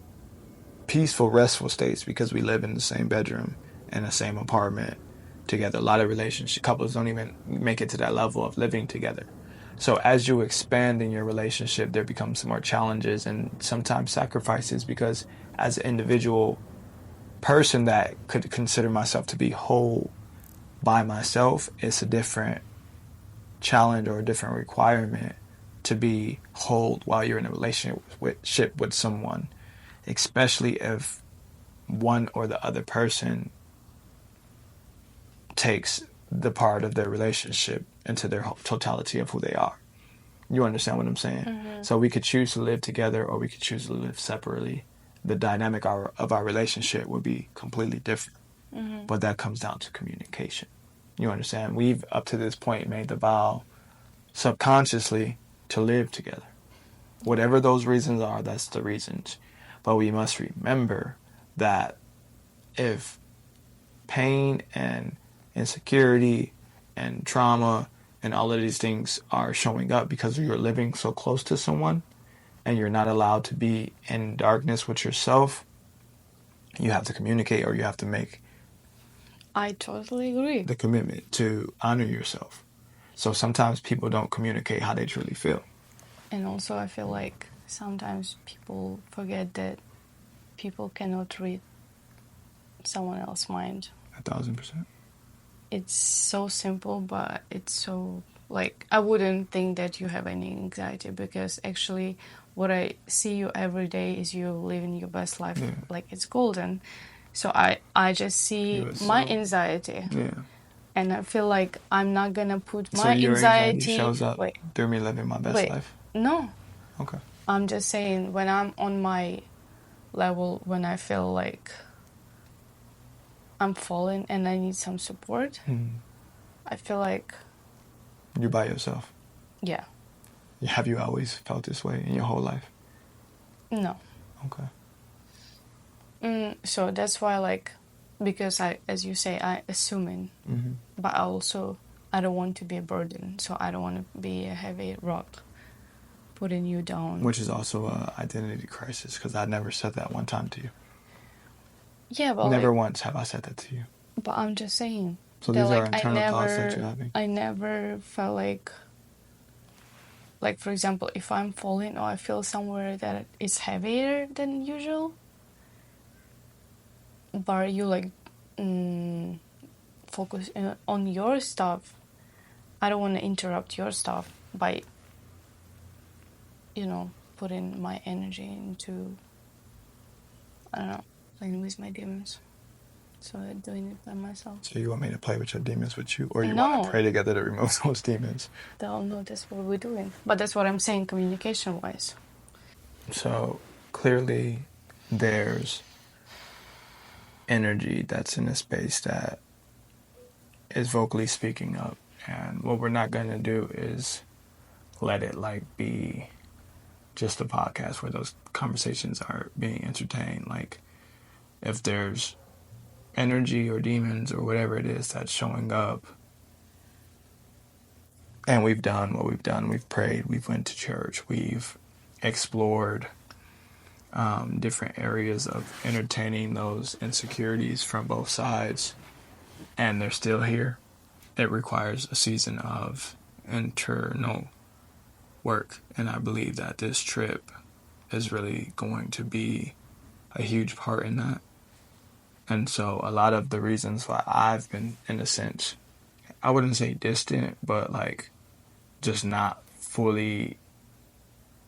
peaceful, restful states, because we live in the same bedroom and the same apartment together. A lot of couples don't even make it to that level of living together. So as you expand in your relationship, there becomes some more challenges and sometimes sacrifices, because as an individual person that could consider myself to be whole by myself, it's a different challenge or a different requirement to be whole while you're in a relationship with someone, especially if one or the other person takes the part of their relationship into their totality of who they are. You understand what I'm saying? So we could choose to live together or we could choose to live separately. The dynamic of our relationship would be completely different. But that comes down to communication. You understand? We've, up to this point, made the vow subconsciously to live together. Whatever those reasons are, that's the reasons. But we must remember that if pain and insecurity and trauma and all of these things are showing up because you're living so close to someone and you're not allowed to be in darkness with yourself, you have to communicate, or you have to make I totally agree. the commitment to honor yourself. So sometimes people don't communicate how they truly feel. And also I feel like sometimes people forget that people cannot read someone else's mind. 1,000%. It's so simple, but it's so, like, I wouldn't think that you have any anxiety, because actually what I see you every day is you living your best life. Yeah. Like, it's golden. So I just see You are my so- anxiety, Yeah. and I feel like I'm not gonna put So my your anxiety. shows up Wait, through me living my best wait, life? no. Okay. I'm just saying, when I'm on my level, when I feel like I'm falling and I need some support, I feel like, You're by yourself. yeah, Have you always felt this way in your whole life? no. Okay. So that's why, like, because I, as you say, I assuming, but I don't want to be a burden, so I don't want to be a heavy rock putting you down. Which is also a identity crisis, because I never said that one time to you. Yeah, but Never like, once have I said that to you. but I'm just saying. So that, these are like, internal thoughts that you're having. I never felt like, for example, if I'm falling or I feel somewhere that is heavier than usual, but you like focus on your stuff, I don't want to interrupt your stuff by, putting my energy into, I don't know, playing with my demons. So I'm doing it by myself. So you want me to play with your demons with you, or you No. want to pray together to remove those demons? They'll know that's what we're doing. But that's what I'm saying, communication-wise. So clearly there's energy that's in a space that is vocally speaking up, and what we're not going to do is let it like be just a podcast where those conversations are being entertained. Like, if there's energy or demons or whatever it is that's showing up, and we've done what we've done, we've prayed, we've went to church, we've explored different areas of entertaining those insecurities from both sides, and they're still here, it requires a season of internal work. And I believe that this trip is really going to be a huge part in that. And so a lot of the reasons why I've been, in a sense, I wouldn't say distant, but like just not fully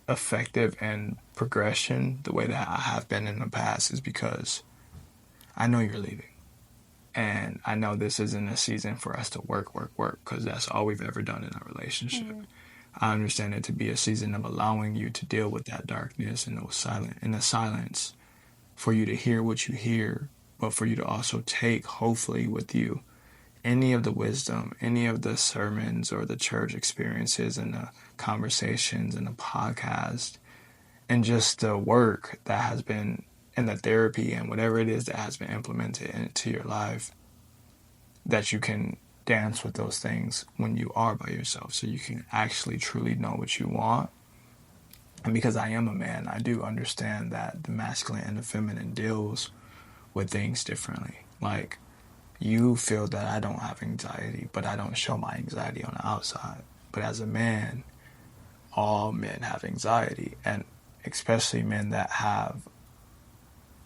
effective in progression the way that I have been in the past, is because I know you're leaving. And I know this isn't a season for us to work, because that's all we've ever done in our relationship. I understand it to be a season of allowing you to deal with that darkness and the silence, for you to hear what you hear, but for you to also take, hopefully, with you any of the wisdom, any of the sermons or the church experiences and the conversations and the podcast, and just the work that has been, and the therapy and whatever it is that has been implemented into your life, that you can dance with those things when you are by yourself, so you can actually truly know what you want. And because I am a man, I do understand that the masculine and the feminine deals with things differently. Like, you feel that I don't have anxiety, but I don't show my anxiety on the outside. But as a man, all men have anxiety, and especially men that have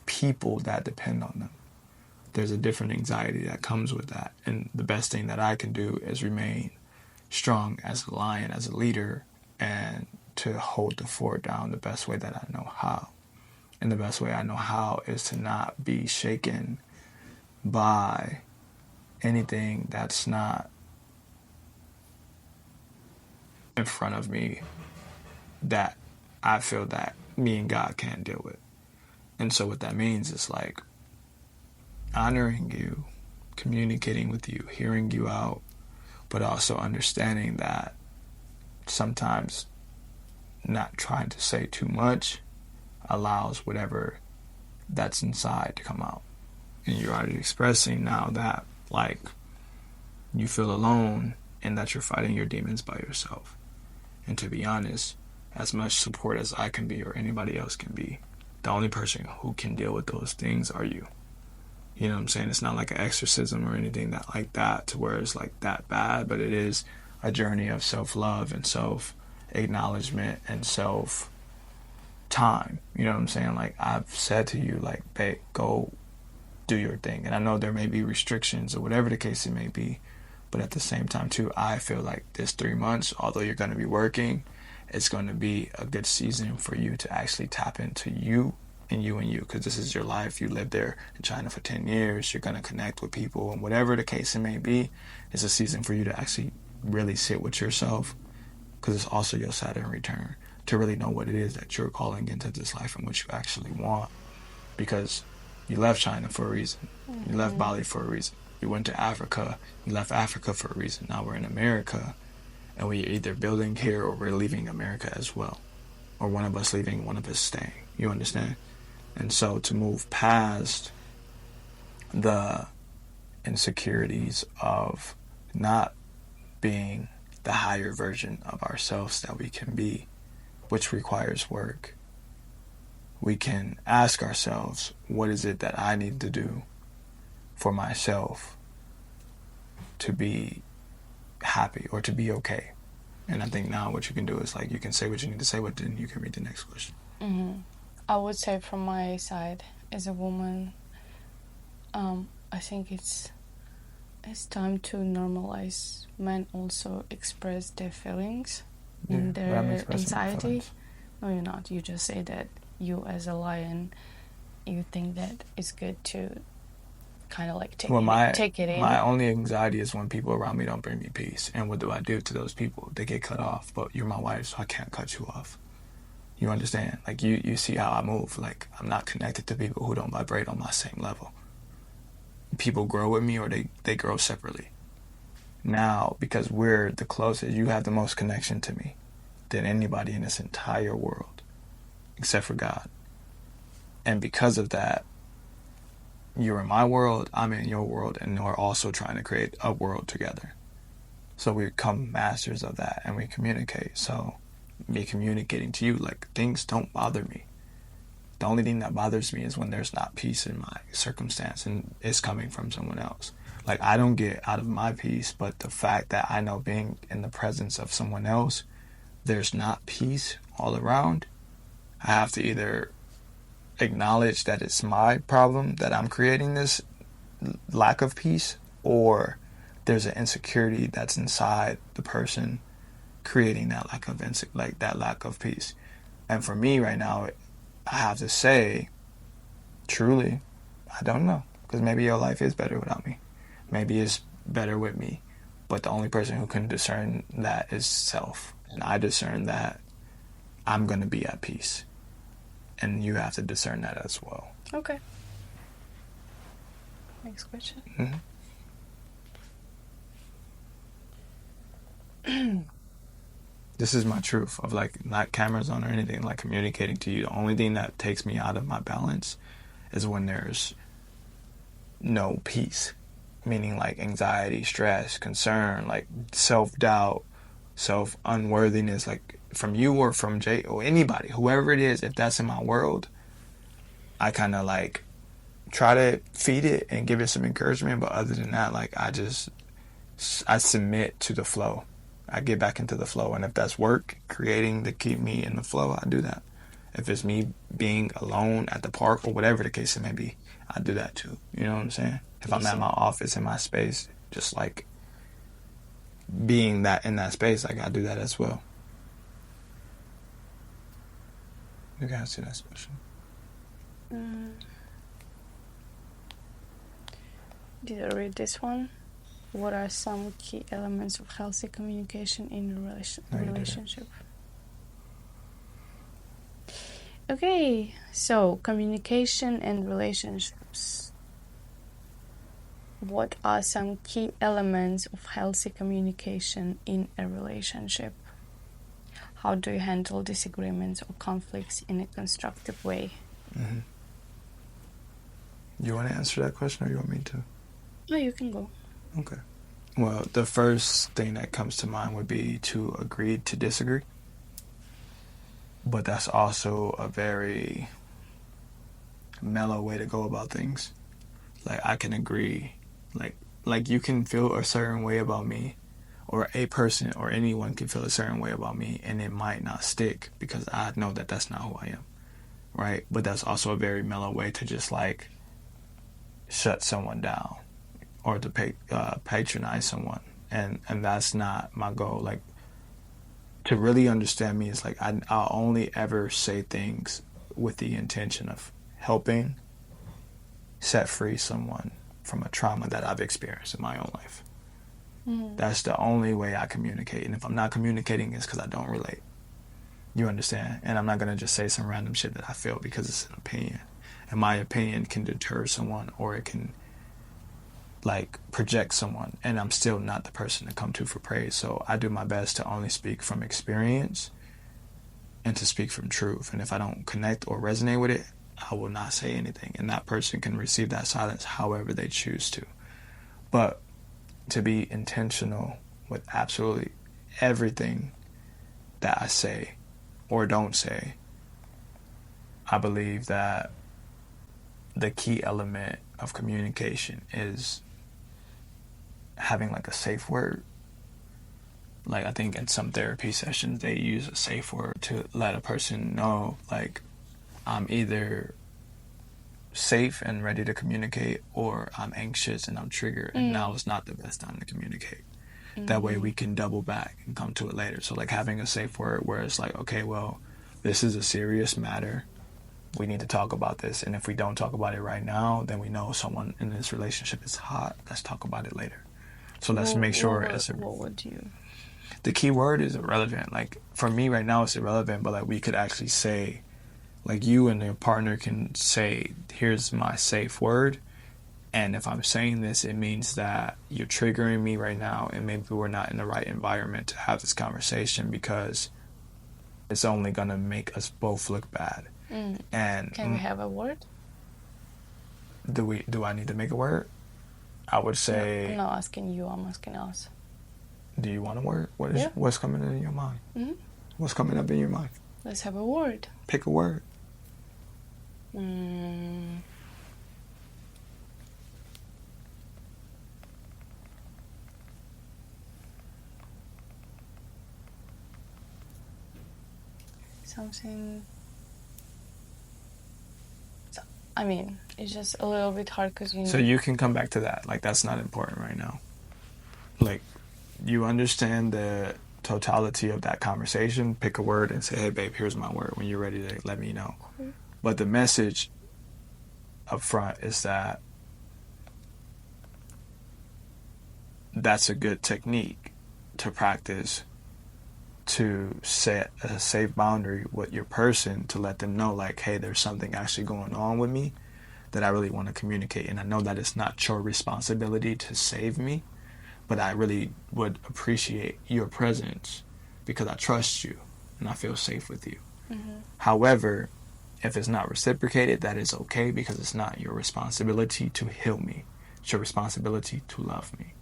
people that depend on them. There's a different anxiety that comes with that. And the best thing that I can do is remain strong as a lion, as a leader, and to hold the fort down the best way that I know how. And the best way I know how is to not be shaken by anything that's not in front of me that I feel that me and God can't deal with. And so what that means is like honoring you, communicating with you, hearing you out, but also understanding that sometimes not trying to say too much allows whatever that's inside to come out. And you're already expressing now that, like, you feel alone and that you're fighting your demons by yourself. And to be honest, as much support as I can be or anybody else can be, the only person who can deal with those things are you. You know what I'm saying? It's not like an exorcism or anything that like that to where it's like that bad, but it is a journey of self-love and self-acknowledgement and self-time. You know what I'm saying? Like, I've said to you, like, babe, go do your thing. And I know there may be restrictions or whatever the case it may be, but at the same time too, I feel like this 3 months, although you're going to be working, it's going to be a good season for you to actually tap into you and you, because this is your life. You lived there in China for 10 years. You're going to connect with people, and whatever the case it may be, it's a season for you to actually really sit with yourself, because it's also your Saturn return, to really know what it is that you're calling into this life and what you actually want. Because you left China for a reason. You left Bali for a reason. You went to Africa. You left Africa for a reason. Now we're in America, and we're either building here or we're leaving America as well. Or one of us leaving, one of us staying. You understand? And so to move past the insecurities of not being the higher version of ourselves that we can be, which requires work, we can ask ourselves, what is it that I need to do for myself to be happy or to be okay? And I think now what you can do is, like, you can say what you need to say, but then you can read the next question. I would say from my side, as a woman, I think it's time to normalize men also express their feelings and their anxiety. No, you're not. You just say that you, as a lion, you think that it's good to kind of like take it in. My only anxiety is when people around me don't bring me peace. And what do I do to those people? They get cut off. But you're my wife, so I can't cut you off. You understand? Like, you see how I move. Like, I'm not connected to people who don't vibrate on my same level. People grow with me, or they grow separately. Now, because we're the closest, you have the most connection to me than anybody in this entire world, except for God. And because of that, you're in my world, I'm in your world, and we're also trying to create a world together. So we become masters of that, and we communicate. So me communicating to you, like, things don't bother me. The only thing that bothers me is when there's not peace in my circumstance and it's coming from someone else. Like, I don't get out of my peace, but the fact that I know being in the presence of someone else, there's not peace all around, I have to either acknowledge that it's my problem that I'm creating this lack of peace, or there's an insecurity that's inside the person creating that lack of peace. And for me right now, I have to say, truly, I don't know, because maybe your life is better without me. Maybe it's better with me, but the only person who can discern that is self. And I discern that I'm going to be at peace, and you have to discern that as well. Okay. Next question. This is my truth of, like, not cameras on or anything, like, communicating to you. The only thing that takes me out of my balance is when there's no peace, meaning like anxiety, stress, concern, like self-doubt, self-unworthiness, like from you or from Jay or anybody, whoever it is. If that's in my world, I kind of like try to feed it and give it some encouragement, but other than that, like I submit to the flow. I get back into the flow, and if that's work, creating to keep me in the flow, I do that. If it's me being alone at the park or whatever the case it may be, I do that too. You know what I'm saying? If I'm at my office, in my space, just like being that in that space, like I do that as well. You can answer that question. Did I read this one? What are some key elements of healthy communication in a relationship? Okay, so communication and relationships. What are some key elements of healthy communication in a relationship? How do you handle disagreements or conflicts in a constructive way? Mm-hmm. You want to answer that question, or you want me to? No, you can go. Okay. Well, the first thing that comes to mind would be to agree to disagree. But that's also a very mellow way to go about things. Like, I can agree. Like you can feel a certain way about me, or a person or anyone can feel a certain way about me, and it might not stick because I know that that's not who I am, right? But that's also a very mellow way to just like shut someone down or to patronize someone, and that's not my goal. Like, to really understand me is like I'll only ever say things with the intention of helping set free someone from a trauma that I've experienced in my own life. That's the only way I communicate. And if I'm not communicating, it's because I don't relate. You understand? And I'm not going to just say some random shit that I feel because it's an opinion. And my opinion can deter someone, or it can like project someone. And I'm still not the person to come to for praise. So I do my best to only speak from experience and to speak from truth. And if I don't connect or resonate with it, I will not say anything. And that person can receive that silence however they choose to. But to be intentional with absolutely everything that I say or don't say, I believe that the key element of communication is having like a safe word. Like, I think in some therapy sessions they use a safe word to let a person know, like, I'm either safe and ready to communicate, or I'm anxious and I'm triggered, and now is not the best time to communicate. That way we can double back and come to it later. So like having a safe word where it's like, okay, well, this is a serious matter. We need to talk about this. And if we don't talk about it right now, then we know someone in this relationship is hot. Let's talk about it later. So let's make sure what would you? The key word is irrelevant. Like, for me right now it's irrelevant, but like we could actually say, like, you and your partner can say, here's my safe word, and if I'm saying this, it means that you're triggering me right now, and maybe we're not in the right environment to have this conversation, because it's only gonna make us both look bad. And Can we have a word? do I need to make a word? I would say, No, I'm not asking you, I'm asking us. do you want a word? Yeah. What's coming in your mind? What's coming up in your mind? Let's have a word. Pick a word. Something. I mean, it's just a little bit hard because So you can come back to that. Like, that's not important right now. Like, you understand the totality of that conversation. Pick a word and say, hey, babe, here's my word. When you're ready to let me know. But the message up front is that that's a good technique to practice, to set a safe boundary with your person, to let them know, like, hey, there's something actually going on with me that I really want to communicate. And I know that it's not your responsibility to save me, but I really would appreciate your presence because I trust you and I feel safe with you. However, if it's not reciprocated, that is okay, because it's not your responsibility to heal me. It's your responsibility to love me.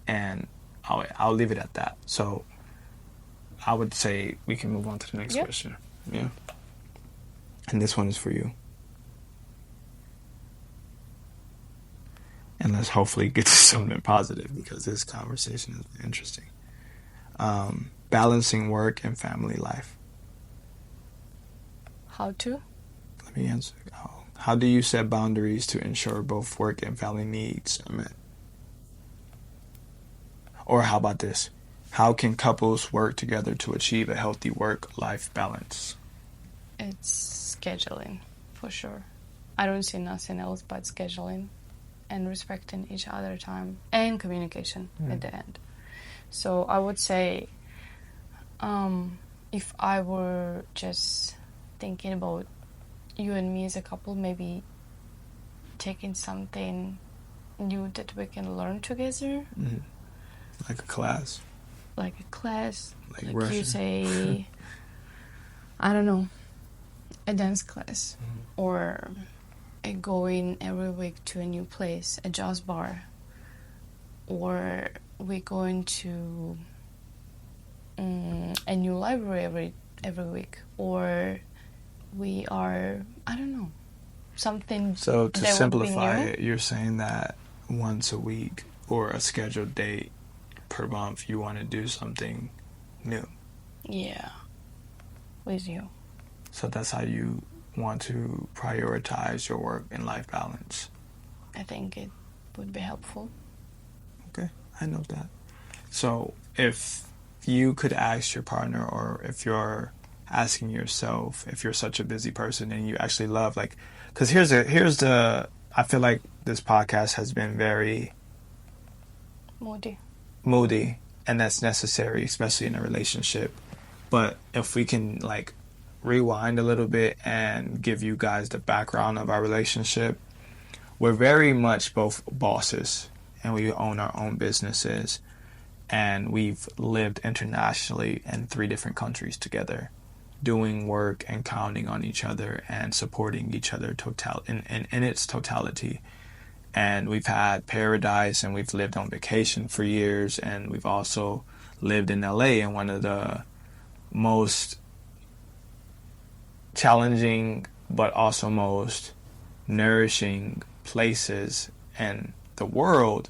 And I'll leave it at that. So I would say we can move on to the next question. Yeah. And this one is for you. And let's hopefully get to something positive, because this conversation has been interesting. Balancing work and family life. How to? Let me answer. How do you set boundaries to ensure both work and family needs are met? Or how about this? How can couples work together to achieve a healthy work-life balance? It's scheduling, for sure. I don't see nothing else but scheduling and respecting each other time and communication at the end. So I would say, if I were just thinking about you and me as a couple, maybe taking something new that we can learn together. Like a class? Like a class. Like Russian. You say, I don't know, a dance class. Or going every week to a new place, a jazz bar. Or we're going to a new library every week. Or we are, I don't know, something. So to simplify it, you're saying that once a week or a scheduled date per month, you want to do something new. Yeah, with you. So that's how you want to prioritize your work and life balance. I think it would be helpful. Okay, I know that. So if you could ask your partner, or if you're asking yourself, if you're such a busy person and you actually love, like, because here's the I feel like this podcast has been very moody, and that's necessary, especially in a relationship. But if we can like rewind a little bit and give you guys the background of our relationship, we're very much both bosses, and we own our own businesses, and we've lived internationally in 3 different countries together, doing work and counting on each other and supporting each other in its totality. And we've had paradise, and we've lived on vacation for years, and we've also lived in LA, in one of the most challenging but also most nourishing places in the world.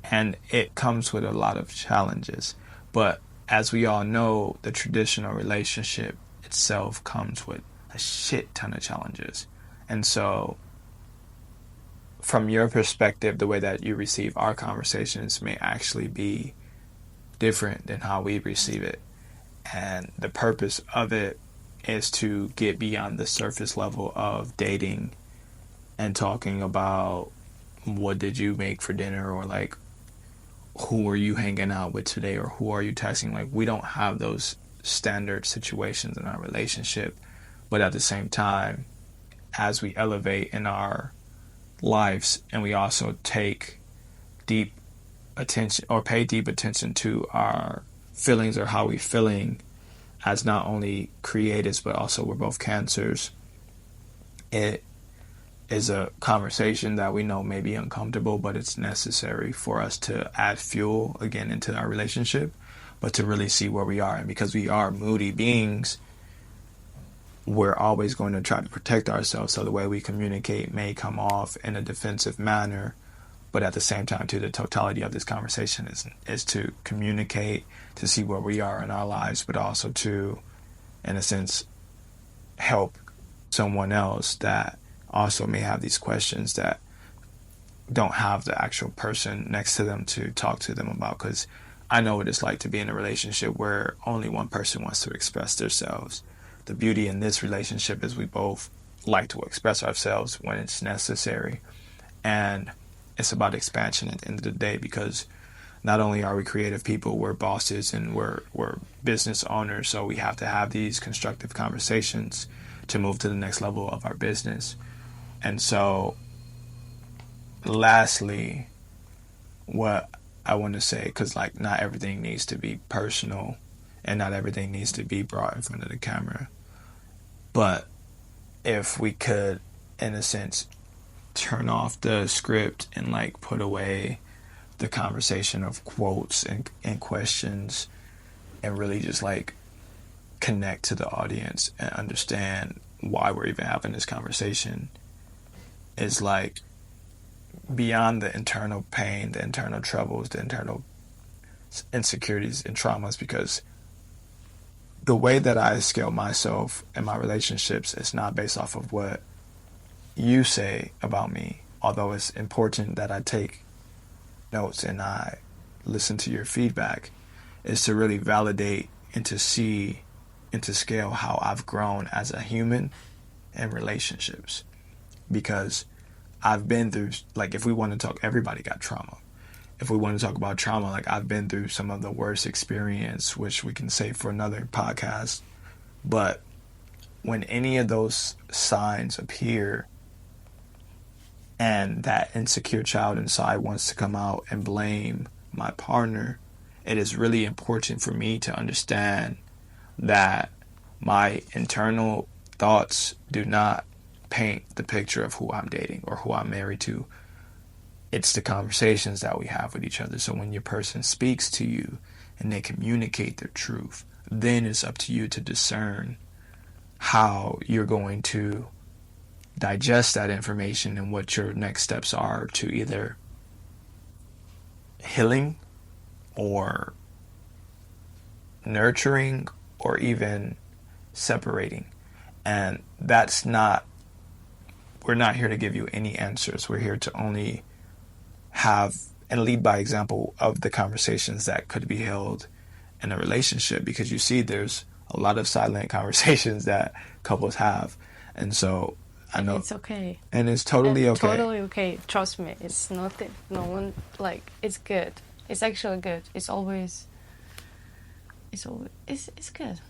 And it comes with a lot of challenges. But as we all know, the traditional relationship itself comes with a shit ton of challenges. And so, from your perspective, the way that you receive our conversations may actually be different than how we receive it. And the purpose of it is to get beyond the surface level of dating and talking about what did you make for dinner, or like, who are you hanging out with today, or who are you texting. Like, we don't have those standard situations in our relationship. But at the same time, as we elevate in our lives, and we also take deep attention, or pay deep attention to our feelings, or how we feeling as not only creatives but also we're both cancers, it is a conversation that we know may be uncomfortable, but it's necessary for us to add fuel again into our relationship, but to really see where we are. And because we are moody beings, we're always going to try to protect ourselves. So the way we communicate may come off in a defensive manner, but at the same time, too, the totality of this conversation is to communicate, to see where we are in our lives, but also to, in a sense, help someone else that also may have these questions, that don't have the actual person next to them to talk to them about. Because I know what it's like to be in a relationship where only one person wants to express themselves. The beauty in this relationship is we both like to express ourselves when it's necessary. And it's about expansion at the end of the day, because not only are we creative people, we're bosses and we're business owners. So we have to have these constructive conversations to move to the next level of our business. And so, lastly, what I want to say, because like not everything needs to be personal and not everything needs to be brought in front of the camera, but if we could, in a sense, turn off the script and like put away the conversation of quotes and questions, and really just like connect to the audience and understand why we're even having this conversation, is like beyond the internal pain, the internal troubles, the internal insecurities and traumas. Because the way that I scale myself and my relationships is not based off of what you say about me, although it's important that I take notes and I listen to your feedback, is to really validate and to see and to scale how I've grown as a human in relationships. Because I've been through, like, if we want to talk, everybody got trauma. If we want to talk about trauma, like, I've been through some of the worst experience, which we can save for another podcast. But when any of those signs appear and that insecure child inside wants to come out and blame my partner, it is really important for me to understand that my internal thoughts do not paint the picture of who I'm dating or who I'm married to. It's the conversations that we have with each other. So when your person speaks to you and they communicate their truth, then it's up to you to discern how you're going to digest that information and what your next steps are to either healing or nurturing or even separating. And that's not we're not here to give you any answers. We're here to only have and lead by example of the conversations that could be held in a relationship, because you see there's a lot of silent conversations that couples have. And so I know it's okay. And it's totally okay. Totally okay. Trust me. It's nothing. No one, like, it's good. It's actually good. It's good.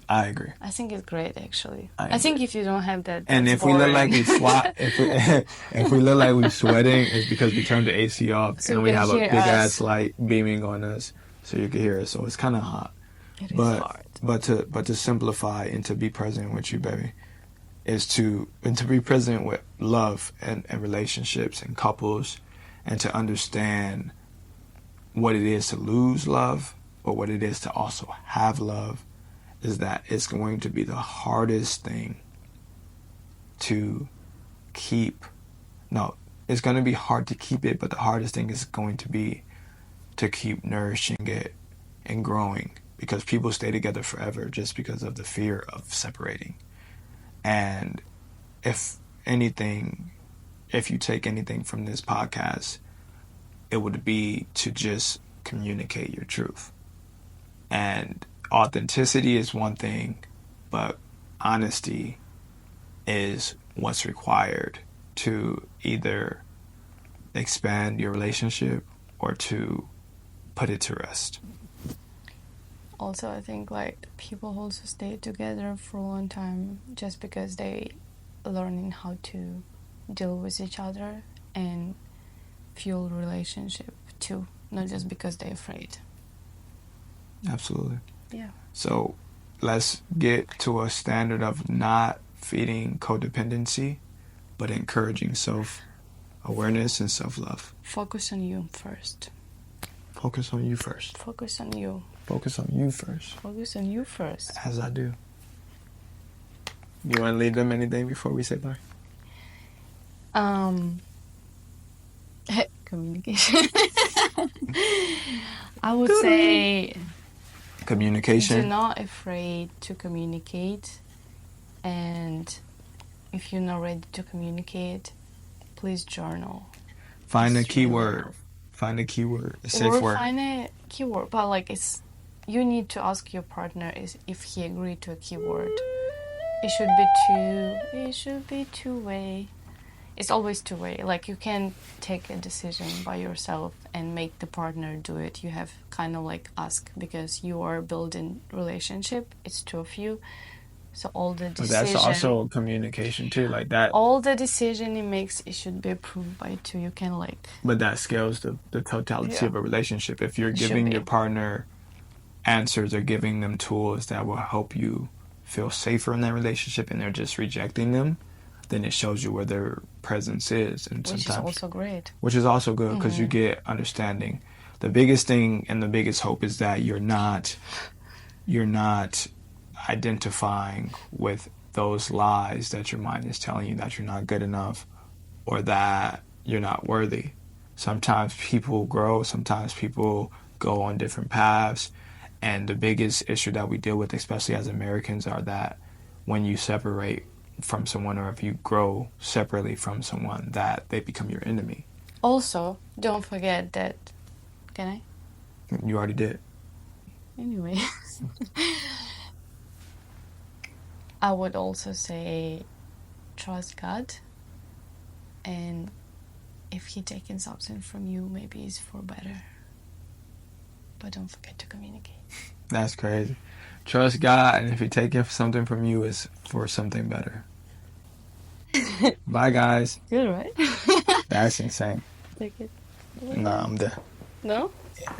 I agree. I think it's great, actually. I think if you don't have that, and if boring. we look like we swat, if we look like we're sweating, it's because we turned the AC off So and we have a hear big us. ass light beaming on us, so you can hear us. So it's kind of hot. It is hard. But to simplify and to be present with you, baby, is to be present with love and relationships and couples, and to understand what it is to lose love, or what it is to also have love. Is that it's going to be the hardest thing to keep. No, it's going to be hard to keep it, but the hardest thing is going to be to keep nourishing it and growing, because people stay together forever just because of the fear of separating. And if anything, if you take anything from this podcast, it would be to just communicate your truth. And authenticity is one thing, but honesty is what's required to either expand your relationship or to put it to rest. Also, I think, like, people also stay together for a long time just because they learning how to deal with each other and fuel relationship too, not just because they're afraid. Absolutely. Yeah. So let's get to a standard of not feeding codependency, but encouraging self-awareness and self-love. Focus on you first. Focus on you first. Focus on you. Focus on you first. Focus on you first. As I do. You want to leave them anything before we say bye? Communication. I would say communication. do not afraid to communicate, and if you're not ready to communicate, please journal. Find a Just keyword. journal. Find a keyword. A safe Or word. find a keyword, but like you need to ask your partner if he agreed to a keyword. It should be two-way. It's always two-way. Like, you can't take a decision by yourself and make the partner do it. You have kind of like ask, because you are building relationship. It's two of you. So all the decision. But that's also communication too, like that. All the decision it makes, it should be approved by two. You can like. But that scales the totality of a relationship. If you're giving your partner answers or giving them tools that will help you feel safer in that relationship, and they're just rejecting them, then it shows you where their presence is. And which is also great. Which is also good, because you get understanding. The biggest thing and the biggest hope is that you're not identifying with those lies that your mind is telling you, that you're not good enough or that you're not worthy. Sometimes people grow, sometimes people go on different paths, and the biggest issue that we deal with, especially as Americans, are that when you separate from someone, or if you grow separately from someone, that they become your enemy. Also, don't forget that. Can I? You already did. Anyway. I would also say trust God, and if He taking something from you, maybe it's for better. But don't forget to communicate. That's crazy. Trust God, and if He taking something from you, it's for something better. Bye, guys. Good, right? That's insane. Take it. Nah, I'm done. No? Yeah.